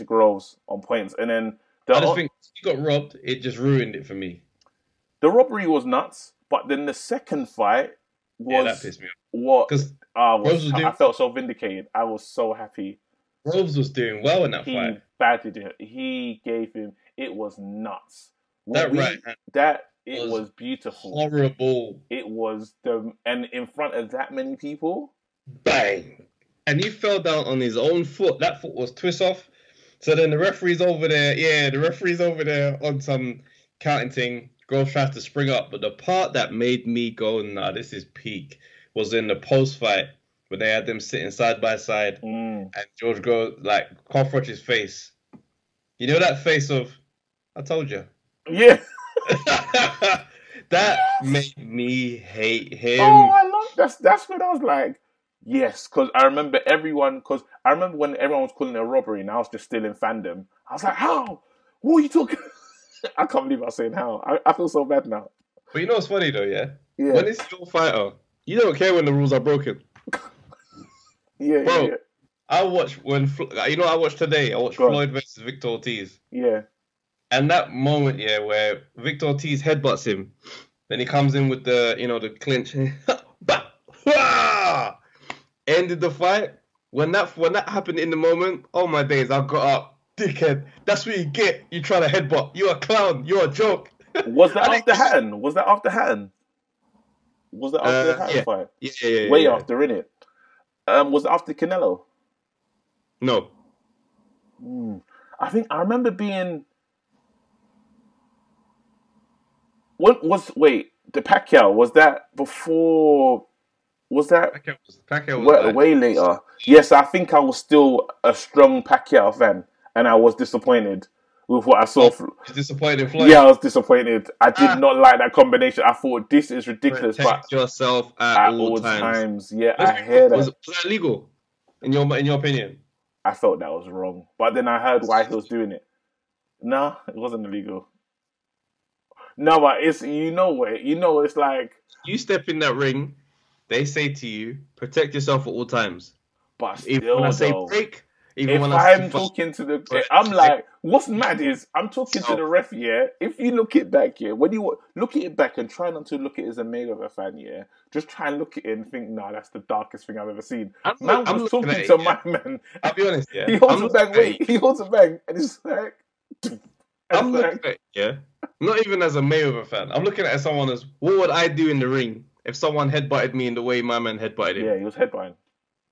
Groves on points. And then I just think he got robbed. It just ruined it for me. The robbery was nuts, but then the second fight was that pissed me off. What? Because I felt so vindicated. I was so happy. Groves was doing well in that fight. He battered it. He gave him. It was nuts. It was beautiful. Horrible. It was and in front of that many people, bang, and he fell down on his own foot. That foot was twist off. So then the referee's over there. Yeah, the referee's over there on some counting thing. Groves tries to spring up, but the part that made me go, nah, this is peak, was in the post fight when they had them sitting side by side, and George goes like Carl Froch's face. You know that face of, I told you. Yeah. That made me hate him. Oh, I love that's when I was like, yes, because I remember when everyone was calling it a robbery and I was just still in fandom. I was like, how? What are you talking? I can't believe I was saying how. I feel so bad now. But you know what's funny though, yeah? When it's your fighter, you don't care when the rules are broken. Bro, I watched I watched today. I watched Floyd versus Victor Ortiz. Yeah. And that moment, where Victor Ortiz headbutts him, then he comes in with the clinch, ended the fight. When that happened in the moment, oh my days, I got up, dickhead. That's what you get. You try to headbutt. You're a clown. You're a joke. Was that after Hatton? Was that after Hatton? Was that after the Hatton fight? Yeah. Way after, innit? Was it after Canelo? No. I think I remember being. The Pacquiao, was that before? Was that Pacquiao was way later? Yes, I think I was still a strong Pacquiao fan, and I was disappointed with what I saw. Disappointed in Floyd? Yeah, I was disappointed. I did not like that combination. I thought this is ridiculous. Protect yourself at all times. Yeah, I hear that. Was that illegal? In your opinion? I felt that was wrong, but then I heard why he was doing it. No, it wasn't illegal. No, but it's it's like you step in that ring, they say to you, protect yourself at all times. But still, when I say break, if I'm talking to the, I'm like, what's mad is I'm talking to the ref. Yeah, if you look it back, when you look at it back and try not to look at it as a Mayweather fan, just try and look at it and think, nah, that's the darkest thing I've ever seen. I'm talking to my man. I'll be honest, he holds a bang. He holds a bang, and it's like. I'm looking at it, not even as a Mayweather fan. I'm looking at it as someone as, what would I do in the ring if someone headbutted me in the way my man headbutted him? Yeah, he was headbutting.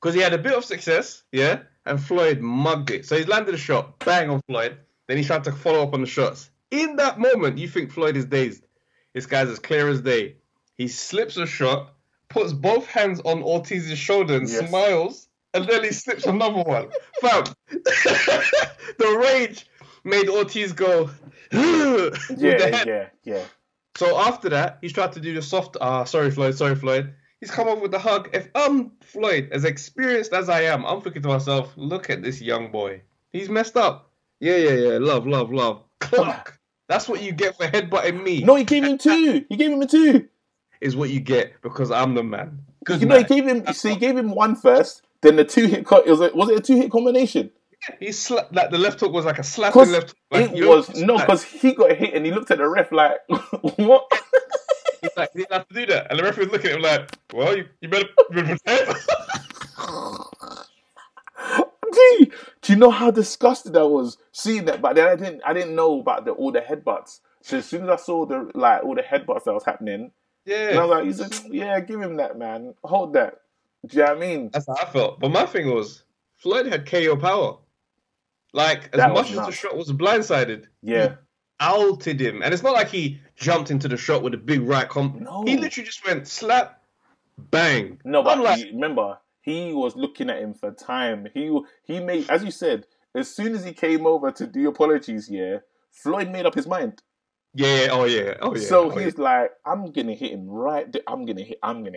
Because he had a bit of success, and Floyd mugged it. So he's landed a shot, bang on Floyd, then he tried to follow up on the shots. In that moment, you think Floyd is dazed. This guy's as clear as day. He slips a shot, puts both hands on Ortiz's shoulder and smiles, and then he slips another one. Fam, the rage made Ortiz go, yeah. So after that, he's tried to do the soft, sorry Floyd. He's come up with the hug. If I'm Floyd, as experienced as I am, I'm thinking to myself, look at this young boy. He's messed up. Yeah. Love. Clock. That's what you get for headbutting me. No, he gave him two. He gave him a two. Is what you get because I'm the man. He gave him. So he gave him one first, then the 2-hit. Was it a 2-hit combination? He slapped, like the left hook was like a slapping left hook. Like, because he got hit and he looked at the ref like, what? He's like, he didn't have to do that. And the ref was looking at him like, well, you better pretend. Do you know how disgusted I was seeing that? But then I didn't know about all the headbutts. So as soon as I saw all the headbutts that was happening, and I was like, yeah, give him that, man. Hold that. Do you know what I mean? That's how I felt. But my thing was, Floyd had KO power. Like, as much as the shot was blindsided, he outed him. And it's not like he jumped into the shot with a big right comp. No. He literally just went slap, bang. No, but remember, he was looking at him for time. He made, as you said, as soon as he came over to do apologies, Floyd made up his mind. So he's like, I'm gonna hit him right. I'm gonna hit him. I'm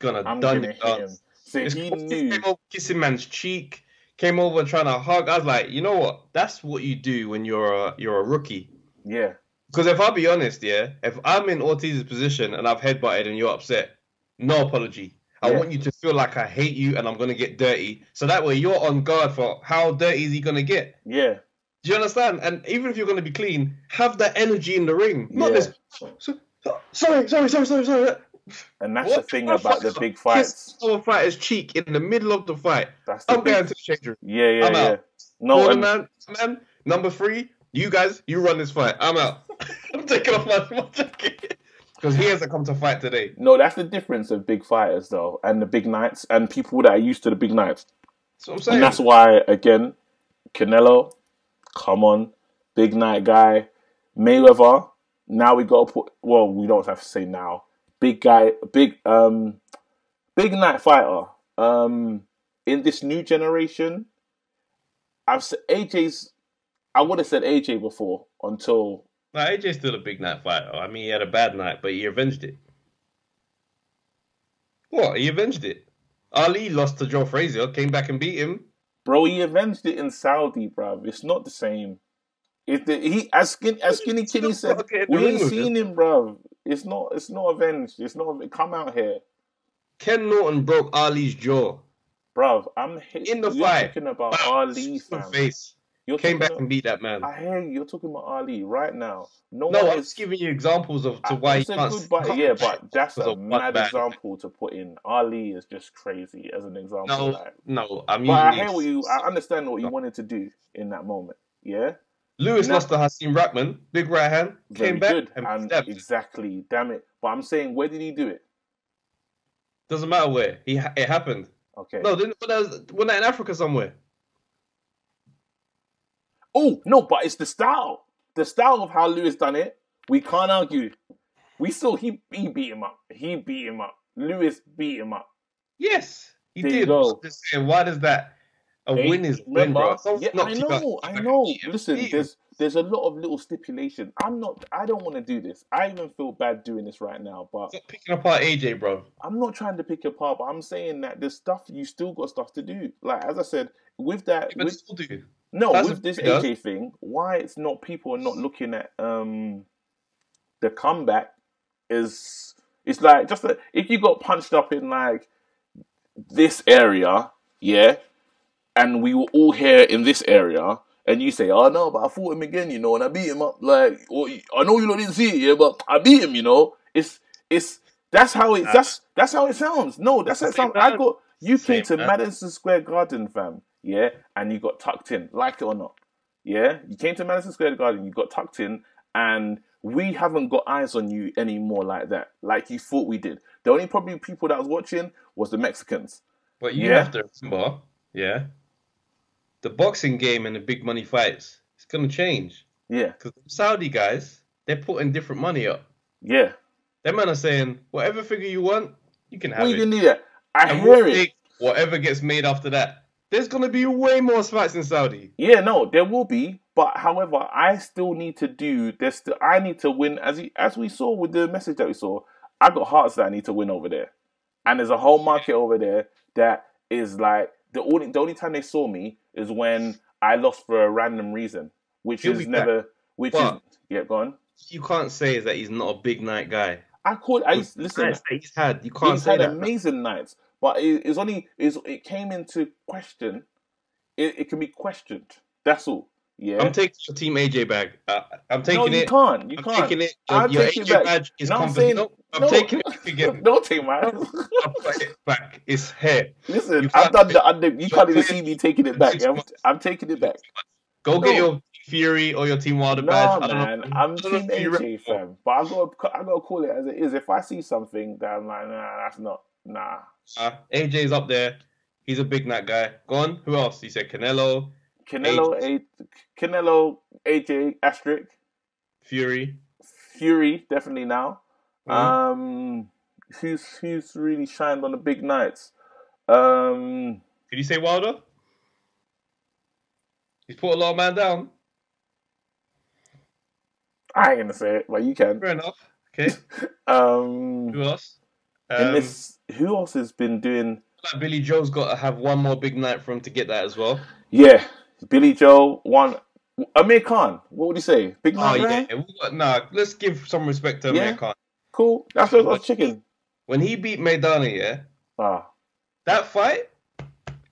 gonna hit him. So he knew. Came over kissing man's cheek. Came over trying to hug. I was like, you know what? That's what you do when you're a rookie. Yeah. Because if I'll be honest, if I'm in Ortiz's position and I've headbutted and you're upset, no apology. I want you to feel like I hate you and I'm gonna get dirty. So that way you're on guard for how dirty is he gonna get. Yeah. Do you understand? And even if you're going to be clean, have that energy in the ring. Not this. Sorry. And that's the thing about the big fights. Kiss our fighter's cheek in the middle of the fight. I'm going to the change room. Yeah. Out. No, man. Number 3, you guys, you run this fight. I'm out. I'm taking off my jacket. Because he hasn't come to fight today. No, that's the difference of big fighters, though, and the big nights, and people that are used to the big nights. That's what I'm saying. And that's why, again, Canelo... Come on, big night guy. Mayweather. Now we got to put. Well, we don't have to say now. Big guy, big night fighter. In this new generation, I've said AJ's. I would have said AJ before until. No, AJ's still a big night fighter. I mean, he had a bad night, but he avenged it. What? He avenged it. Ali lost to Joe Frazier, came back and beat him. Bro, he avenged it in Saudi, bruv. It's not the same. As Skinny Kitty said, we ain't seen him, bruv. It's not avenged. It's not. Come out here. Ken Norton broke Ali's jaw, bruv. In the fight. Talking about Ali, fam. You came back and beat that man. I hear you. You're talking about Ali right now. I'm just giving you examples of why he can't. But that's a mad example to put in. Ali is just crazy as an example. I understand what you wanted to do in that moment. Yeah. Lewis lost to Hasim Rahman, big right hand, came back good, and exactly. Damn it! But I'm saying, where did he do it? Doesn't matter where. It happened. Okay. No, we're not in Africa somewhere. Oh, no, but it's the style. The style of how Lewis done it, we can't argue. We saw he beat him up. He beat him up. Lewis beat him up. Yes, he did. Just saying, why does that... win is win, bro. Yeah, I know. Listen, there's a lot of little stipulations. I don't want to do this. I even feel bad doing this right now, but... Stop picking apart AJ, bro. I'm not trying to pick apart, but I'm saying that there's stuff, you still got stuff to do. Like, as I said, with that... still do. No, with this AJ thing, why it's not people are not looking at the comeback is it's like just if you got punched up in like this area, and we were all here in this area, and you say, "Oh no, but I fought him again, you know, and I beat him up." Like, I know you lot didn't see it, but I beat him, you know. That's how it sounds. No, that's how it sounds. You came to Madison Square Garden, fam. Yeah, and you got tucked in, like it or not. Yeah, you came to Madison Square Garden, you got tucked in, and we haven't got eyes on you anymore like that, like you thought we did. The only probably people that was watching was the Mexicans. But you have to remember, the boxing game and the big money fights, it's gonna change. Yeah, because the Saudi guys, they're putting different money up. Yeah, them men are saying whatever figure you want, you can have it. You can do that. I hear it. Whatever gets made after that. There's going to be way more fights in Saudi. Yeah, no, there will be. But however, I still need to do this. I need to win. As we saw with the message that we saw, I got hearts that I need to win over there. And there's a whole market over there that is like, the only time they saw me is when I lost for a random reason. Which is never... Go on. You can't say that he's not a big night guy. Listen, he's had amazing nights. But it came into question. It can be questioned. That's all. Yeah. I'm taking the Team AJ bag. I'm taking it. No, you can't. You can't. Taking it. Your AJ badge is confident. I'm taking it again. Don't take mine. I'm putting it back. It's here. Listen, I've done the under. You can't even see me taking it back. I'm taking it back. Get your Fury or your Team Wilder No, badge? man, I'm Team if you AJ, fam. But I gotta call it as it is. If I see something that I'm like, nah, that's not, nah. AJ's up there. He's a big night guy. Go on. Who else? You said Canelo, AJ, asterisk. Fury, definitely now. Who's really shined on the big nights? Did you say Wilder? He's put a lot of man down. I ain't gonna say it, but you can. Fair enough. Okay. Who else? Who else has been doing? Like Billy Joe's got to have one more big night for him to get that as well. Yeah, Billy Joe won. Amir Khan, what would you say? Big night? Let's give some respect to Amir Khan. Cool. That's what I was checking. When he beat Maidana, that fight,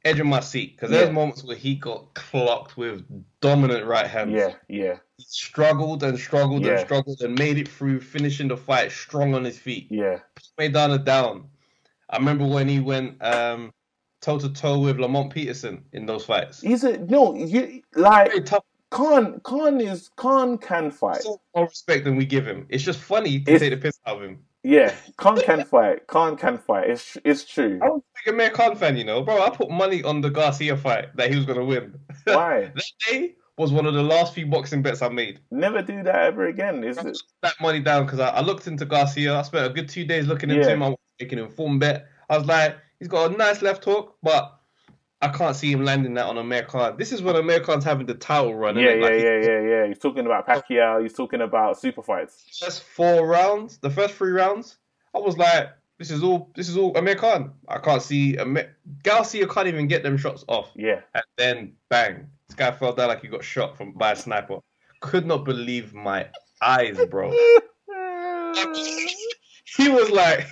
edge of my seat. Because there's moments where he got clocked with dominant right hands. Yeah. He struggled and made it through, finishing the fight strong on his feet. Yeah. Maidana down. I remember when he went toe-to-toe with Lamont Peterson in those fights. Very tough. Khan can fight. So more respect than we give him. It's just funny to take the piss out of him. Yeah, Khan can fight. It's true. I was a big Amir Khan fan, bro. I put money on the Garcia fight that he was gonna win. Why? That day was one of the last few boxing bets I made. Never do that ever again. I put that money down because I looked into Garcia. I spent a good 2 days looking into him. I was making an informed bet. I was like, he's got a nice left hook, but I can't see him landing that on Amir Khan. This is when Amir Khan's having the title run. Yeah. He's talking about Pacquiao. He's talking about super fights. First 4 rounds, the first 3 rounds, I was like, this is all Amir Khan. I can't see Garcia can't even get them shots off. Yeah. And then bang, this guy fell down like he got shot by a sniper. Could not believe my eyes, bro. He was like,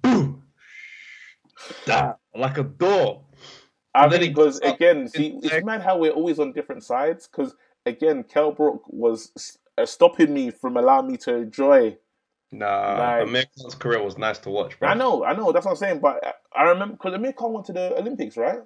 boom, like a door. I think because again, see, it's mad how we're always on different sides. Because again, Kell Brook was stopping me from allowing me to enjoy. Amir Khan's career was nice to watch, bro. I know. That's what I'm saying. But I remember because Amir Khan went to the Olympics, right?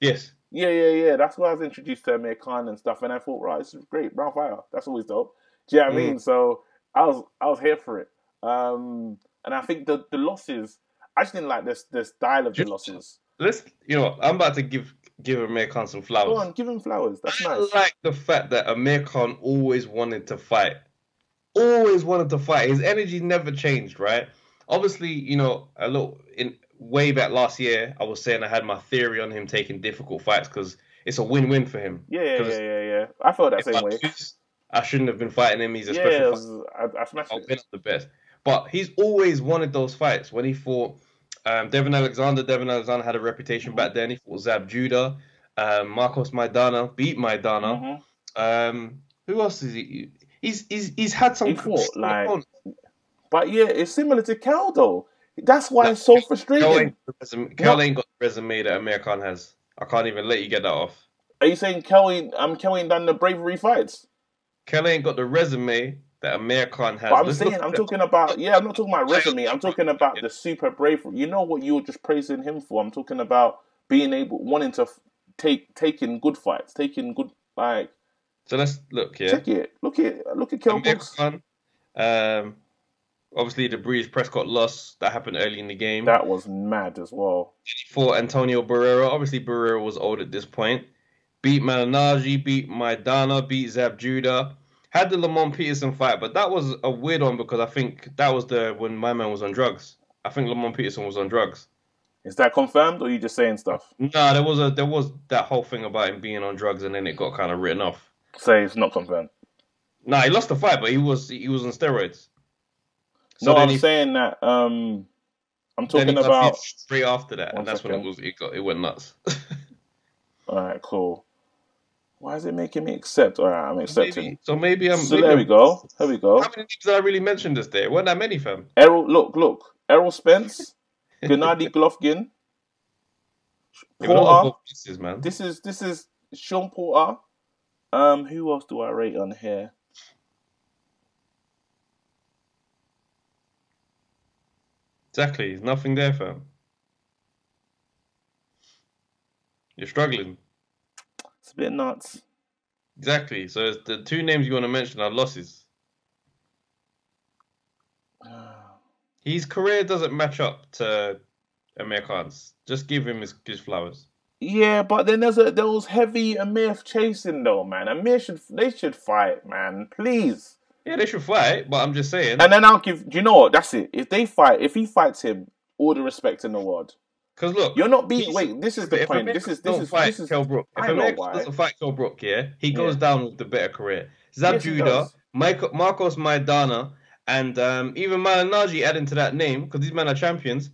Yes. Yeah. That's why I was introduced to Amir Khan and stuff, and I thought, right, this is great, brown fire. That's always dope. Do you know what I mean? So I was here for it. And I think the losses, I just didn't like this style of the losses. I'm about to give Amir Khan some flowers. Go on, give him flowers. That's nice. I like the fact that Amir Khan always wanted to fight. Always wanted to fight. His energy never changed, right? Obviously, way back last year, I was saying I had my theory on him taking difficult fights because it's a win-win for him. Yeah. I felt that same way. I shouldn't have been fighting him. He's a special fighter. I smashed it. I've been up the best. But he's always wanted those fights. When he fought Devin Alexander had a reputation back then. He fought Zab Judah. Marcos Maidana beat Maidana. Who else is he? He's had some. But yeah, it's similar to Cal though. That's why it's so frustrating. Cal ain't got the resume that Amir Khan has. I can't even let you get that off. Are you saying Cal ain't done the bravery fights? Cal ain't got the resume that Amir Khan has. But I'm talking about resume. I'm talking about the super bravery. You know what you were just praising him for? I'm talking about wanting to taking good fights, taking good like. So let's look here. Check it. Look at Kell Brooks. Obviously, the Breeze Prescott loss that happened early in the game. That was mad as well. For Antonio Barrera, obviously Barrera was old at this point. Beat Malinaji, beat Maidana, beat Zab Judah. Had the Lamont Peterson fight, but that was a weird one because I think that was when my man was on drugs. I think Lamont Peterson was on drugs. Is that confirmed, or are you just saying stuff? No, there was that whole thing about him being on drugs, and then it got kind of written off. Say it's not confirmed. No, he lost the fight, but he was on steroids. So I'm saying that I'm talking about straight after that, and that's when it went nuts. All right, cool. Why is it making me accept? All right, I'm accepting. So there we go. Here we go. How many names did I really mention this day? Weren't that many, fam? Look. Errol Spence, Gennady Golovkin, Porter. Man. This is Sean Porter. Who else do I rate on here? Exactly. There's nothing there, fam. You're struggling. It's a bit nuts. Exactly. So the two names you want to mention are losses. His career doesn't match up to Amir Khan's. Just give him his flowers. Yeah, but then there was heavy Amir chasing though, man. They should fight, man. Please. Yeah, they should fight, but I'm just saying. And then I'll give. Do you know what? That's it. If he fights him, all the respect in the world. Because look, you're not being. Wait, this is the point. This is Kell Brook. If Amir doesn't fight Kell Brook, yeah, he goes down with the better career. Zab Judah, Marcos Maidana, and even Malinaji adding to that name because these men are champions.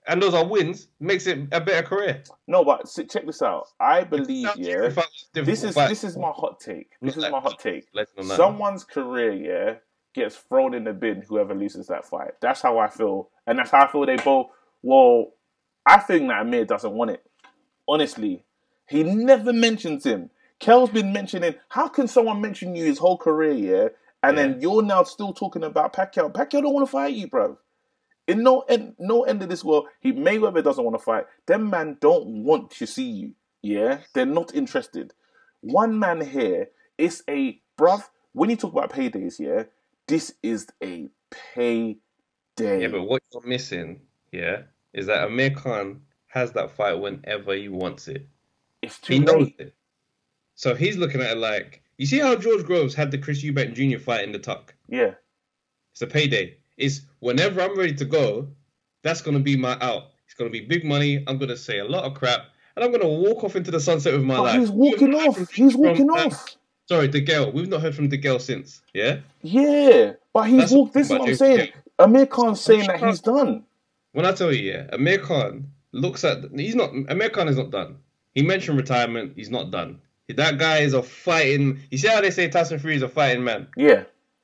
And those are wins, makes it a better career. No, but check this out. I believe, this is my hot take. This is my hot take. Someone's career, gets thrown in the bin, whoever loses that fight. That's how I feel. And that's how I feel they both, well, I think that Amir doesn't want it. Honestly. He never mentions him. Kel's been mentioning, how can someone mention you his whole career, and then you're now still talking about Pacquiao? Pacquiao don't want to fight you, bro. In no end of this world, Mayweather doesn't want to fight. Them man don't want to see you. Yeah, they're not interested. One man here is bruv. When you talk about paydays, this is a payday. Yeah, but what you're missing, is that Amir Khan has that fight whenever he wants it. It's too late. Knows it. So he's looking at it like, you see how George Groves had the Chris Eubank Jr. fight in the tuck? Yeah, it's a payday. It's whenever I'm ready to go, that's going to be my out. It's going to be big money. I'm going to say a lot of crap. And I'm going to walk off into the sunset with my life. He's walking off. He's walking off. Sorry, DeGale. We've not heard from DeGale since. Yeah? Yeah. But he's walked. This is what I'm saying. Amir Khan's saying that he's done. When I tell you, Amir Khan looks at... Amir Khan is not done. He mentioned retirement. He's not done. That guy is a fighting... You see how they say Tyson Fury is a fighting man? Yeah.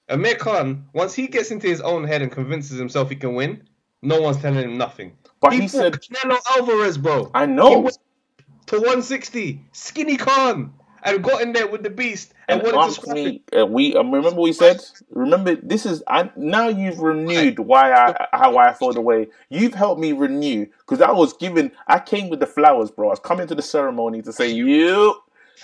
Amir Khan, once he gets into his own head and convinces himself he can win, no one's telling him nothing. But he said Canelo Alvarez, bro. I know. He went to 160, skinny Khan, and got in there with the beast and wanted to scrap it. Remember what we said. Remember, this is now you've renewed how I feel the way you've helped me renew because I came with the flowers, bro. I was coming to the ceremony to say you.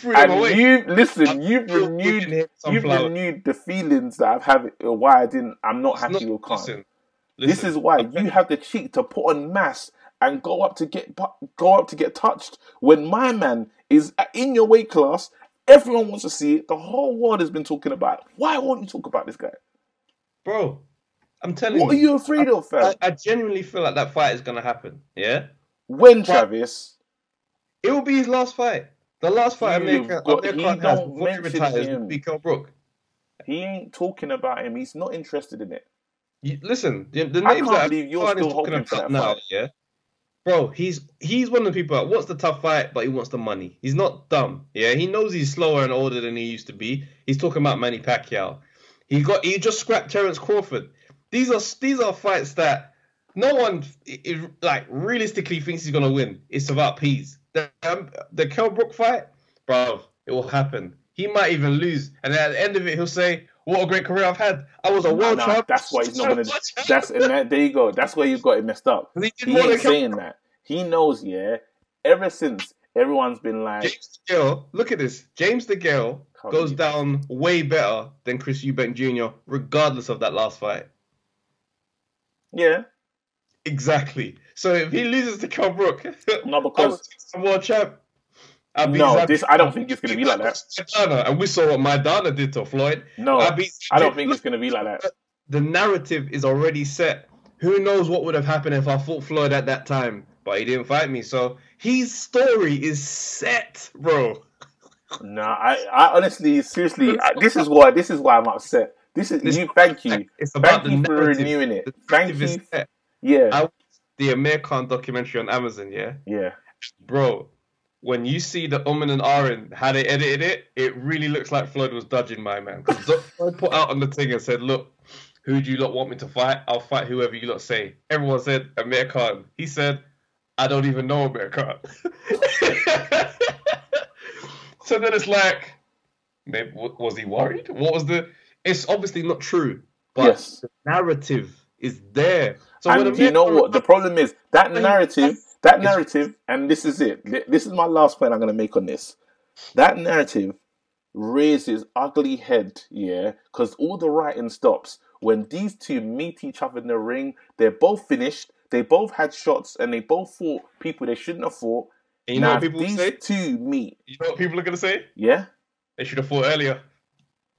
And you've renewed the feelings that I've had. Why I'm not happy with Khan. This is why you have the cheek to put on mass and go up to get touched when my man is in your weight class. Everyone wants to see it. The whole world has been talking about it. Why won't you talk about this guy, bro? I'm telling you. What are you afraid of, fam? I genuinely feel like that fight is gonna happen. Yeah. When, Travis? It will be his last fight. The last fight Amir Khan has before he retires will be Kell Brook. He ain't talking about him. He's not interested in it. Listen, the names that Khan is talking about now, bro, he's one of the people that wants the tough fight, but he wants the money. He's not dumb, He knows he's slower and older than he used to be. He's talking about Manny Pacquiao. He just scrapped Terence Crawford. These are fights that no one realistically thinks he's gonna win. It's about peas. The Kell Brook fight, bro, it will happen. He might even lose, and at the end of it, he'll say, "What a great career I've had. I was a world champ." That's why he's not gonna. There you go. That's where you got it messed up. He ain't saying that. He knows, ever since everyone's been like, James DeGale, look at this. James DeGale goes down way better than Chris Eubank Jr., regardless of that last fight. Yeah. Exactly. So if he loses to Kell Brook, no, because I'm world champ. I don't think it's going to be like that. And we saw what Maidana did to Floyd. No, I don't think it's going to be like that. The narrative is already set. Who knows what would have happened if I fought Floyd at that time? But he didn't fight me. So his story is set, bro. No, I honestly, seriously, this is why I'm upset. Thank you. It's about thank you for renewing it. Thank you. Yeah. I watched the Amir Khan documentary on Amazon, Yeah. Bro, when you see the and ahhing, how they edited it, it really looks like Floyd was dodging my man. Because Floyd put out on the thing and said, look, who do you lot want me to fight? I'll fight whoever you lot say. Everyone said Amir Khan. He said, I don't even know Amir Khan. So then it's like, maybe, was he worried? It's obviously not true, but the narrative is there. So and you know what? The problem is that narrative, and this is it. This is my last point I'm going to make on this. That narrative rears his ugly head, yeah, because all the writing stops when these two meet each other in the ring. They're both finished. They both had shots, and they both fought people they shouldn't have fought. And you know what people say? These two meet. You know what people are gonna say? Yeah, they should have fought earlier.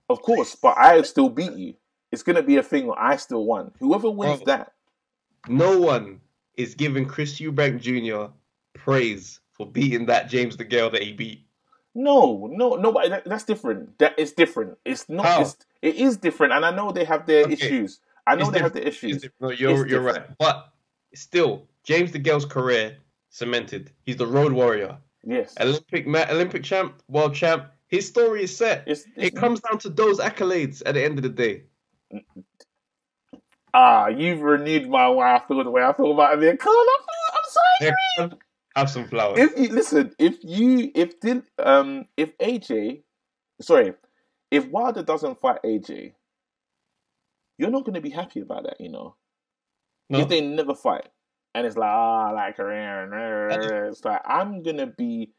Of course, but I still beat you. It's gonna be a thing where I still won. Whoever wins that. No one is giving Chris Eubank Jr. praise for beating that James DeGale that he beat. No, but that's different. That is different. It's not. It is different, and I know they have their issues. I know they have their issues. No, you're right, but still, James DeGale's career cemented. He's the Road Warrior. Yes, Olympic champ, world champ. His story is set. It comes down to those accolades at the end of the day. You've renewed my way I feel about Amir Khan. I'm sorry. Have some flowers. If Wilder doesn't fight AJ, you're not going to be happy about that, you know. No. If they never fight, and it's like career, it's like I'm gonna be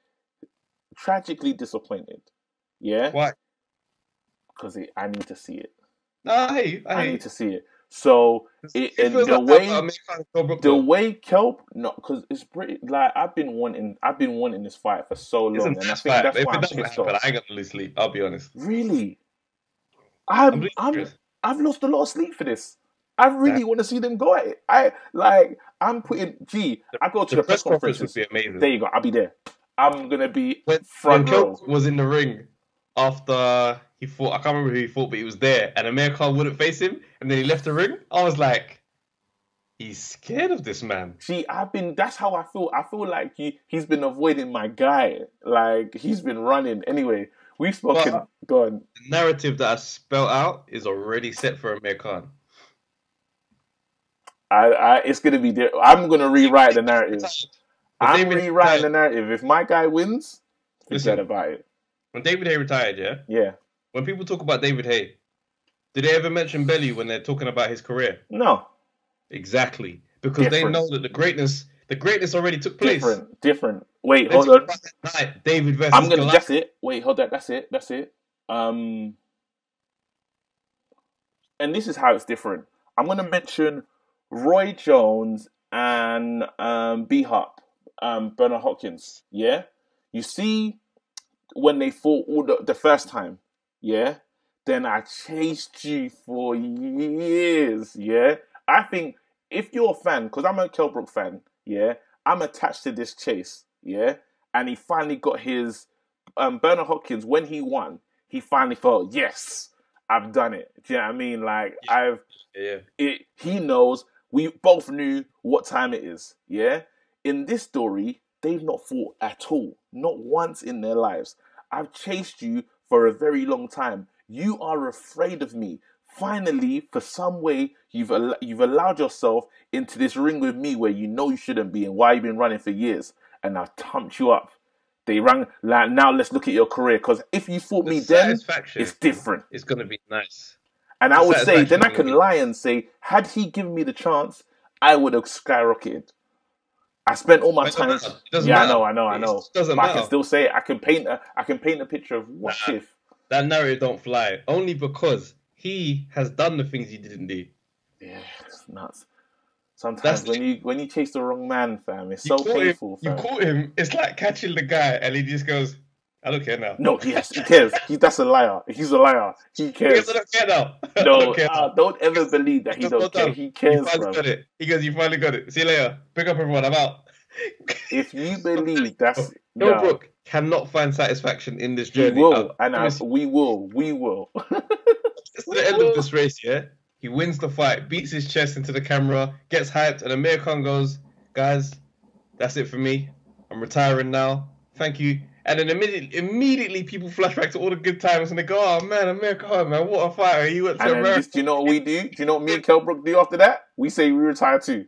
tragically disappointed. Yeah. Why? Because I need to see it. I need to see it. So the way Kelp, no, because it's pretty. Like I've been wanting this fight for so long, and I think that's why I'm pissed off. I ain't gonna lose sleep. I'll be honest. Really, I've lost a lot of sleep for this. I really want to see them go at it. I go to the press conference. Would be amazing. There you go. I'll be there. I'm gonna be when Kelp was in the ring after he fought. I can't remember who he fought, but he was there, and Amir Khan wouldn't face him, and then he left the ring. I was like, he's scared of this man. That's how I feel. I feel like he's been avoiding my guy. Like he's been running. Anyway, we've spoken. Go on. The narrative that I spelled out is already set for Amir Khan. It's gonna be there. I'm gonna rewrite the narrative. I'm rewriting the narrative. If my guy wins, forget about it. When David Haye retired, yeah. When people talk about David Haye, did they ever mention Belly when they're talking about his career? No. Exactly, because they know that the greatness already took place. Different. Wait, hold on. Night, David versus Goliath. That's it. Wait, hold on. That's it. And this is how it's different. I'm gonna mention Roy Jones and B-Hop, Bernard Hopkins. Yeah, you see when they fought the first time. Yeah, then I chased you for years. Yeah, I think if you're a fan, because I'm a Kell Brook fan. Yeah, I'm attached to this chase. Yeah, and he finally got his Bernard Hopkins when he won. He finally felt, yes, I've done it. Do you know what I mean? Like he knows. We both knew what time it is, yeah? In this story, they've not fought at all. Not once in their lives. I've chased you for a very long time. You are afraid of me. Finally, for some way, you've allowed yourself into this ring with me where you know you shouldn't be and why you've been running for years. And I've pumped you up. They rang, like, now let's look at your career. Because if you fought me then, it's different. It's going to be nice. And I would say, then I can lie and say, had he given me the chance, I would have skyrocketed. I spent all my time. Yeah, I know. But I can still say it. I can paint a picture of what if. That narrative don't fly. Only because he has done the things he didn't do. Yeah, it's nuts. Sometimes when you chase the wrong man, fam, it's so painful. Fam. You caught him. It's like catching the guy, and he just goes, "I don't care now." No, yes, he cares. That's a liar. He's a liar. He cares. I don't care now. No, don't ever believe that he don't care. He cares, bro. He goes, "You finally got it. See you later. Pick up everyone. I'm out." If you believe that's Kell Brook cannot find satisfaction in this journey. He will, we will. It's the end of this race, yeah. He wins the fight, beats his chest into the camera, gets hyped, and Amir Khan goes, "Guys, that's it for me. I'm retiring now. Thank you." And then immediately people flash back to all the good times and they go, "Oh man, Amir Khan, man, what a fighter. He went to America." Do you know what we do? Do you know what me and Kell Brook do after that? We say we retire too.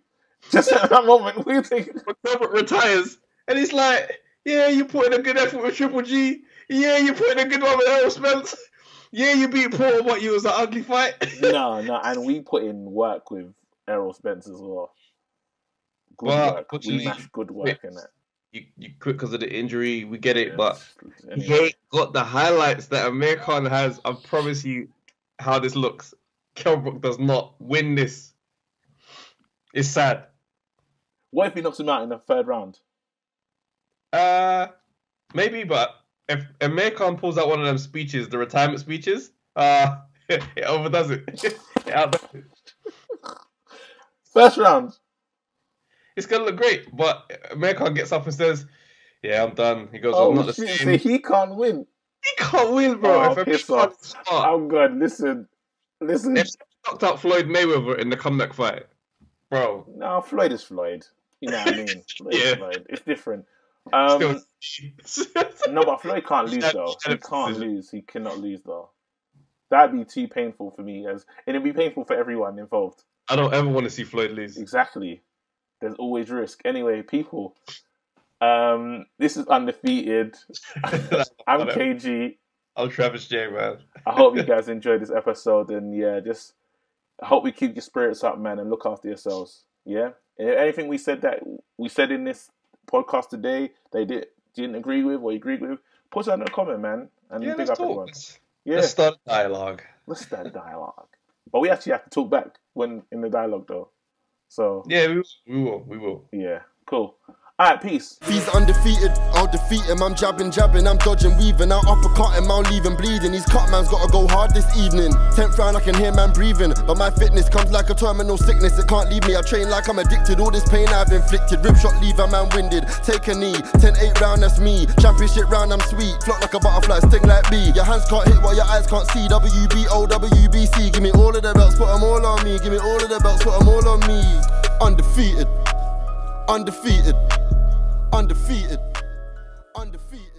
Just at that moment, we think. Kell Brook retires. And he's like, "Yeah, you put in a good effort with Triple G. Yeah, you put in a good one with Errol Spence. Yeah, you beat Paul, what, you was an ugly fight?" No, and we put in work with Errol Spence as well. Good work. We mashed good work in that. you quit because of the injury. We get it, but he ain't got the highlights that Amir Khan has. I promise you how this looks. Kell Brook does not win this. It's sad. What if he knocks him out in the 3rd round? Maybe, but if Amir Khan pulls out one of them speeches, the retirement speeches, it overdoes it. It outdoes it. 1st round. It's gonna look great, but Amir Khan gets up and says, "Yeah, I'm done." He goes, "I'm not the same." So he can't win. He can't win, bro. Oh, piss off. I'm good. Listen. If he knocked out Floyd Mayweather in the comeback fight, bro. No, Floyd is Floyd. You know what I mean? Floyd is Floyd. It's different. No, but Floyd can't lose though. He can't lose. He cannot lose though. That'd be too painful for me, and it'd be painful for everyone involved. I don't ever want to see Floyd lose. Exactly. There's always risk. Anyway, people, this is Undefeated. I'm KG. I'm Travis J, man. I hope you guys enjoyed this episode, and yeah, just I hope we keep your spirits up, man, and look after yourselves. Yeah. Anything we said in this podcast today, they didn't agree with or agreed with, put it in a comment, man, and big up everyone. Let's start a dialogue. Let's start a dialogue. But we actually have to talk back when in the dialogue, though. So yeah, we will. Yeah, cool. Alright, peace. He's undefeated, I'll defeat him. I'm jabbing, I'm dodging, weaving. I'll uppercut him, I'll leave him bleeding. He's cut, man's gotta go hard this evening. 10th round, I can hear man breathing. But my fitness comes like a terminal sickness. It can't leave me, I train like I'm addicted. All this pain I've inflicted. Rib shot, leave a man winded. Take a knee, 10-8 round, that's me. Championship round, I'm sweet. Float like a butterfly, sting like bee. Your hands can't hit what your eyes can't see. WBO, WBC. Give me all of the belts, put them all on me. Give me all of the belts, put them all on me. Undefeated. Undefeated. Undefeated. Undefeated.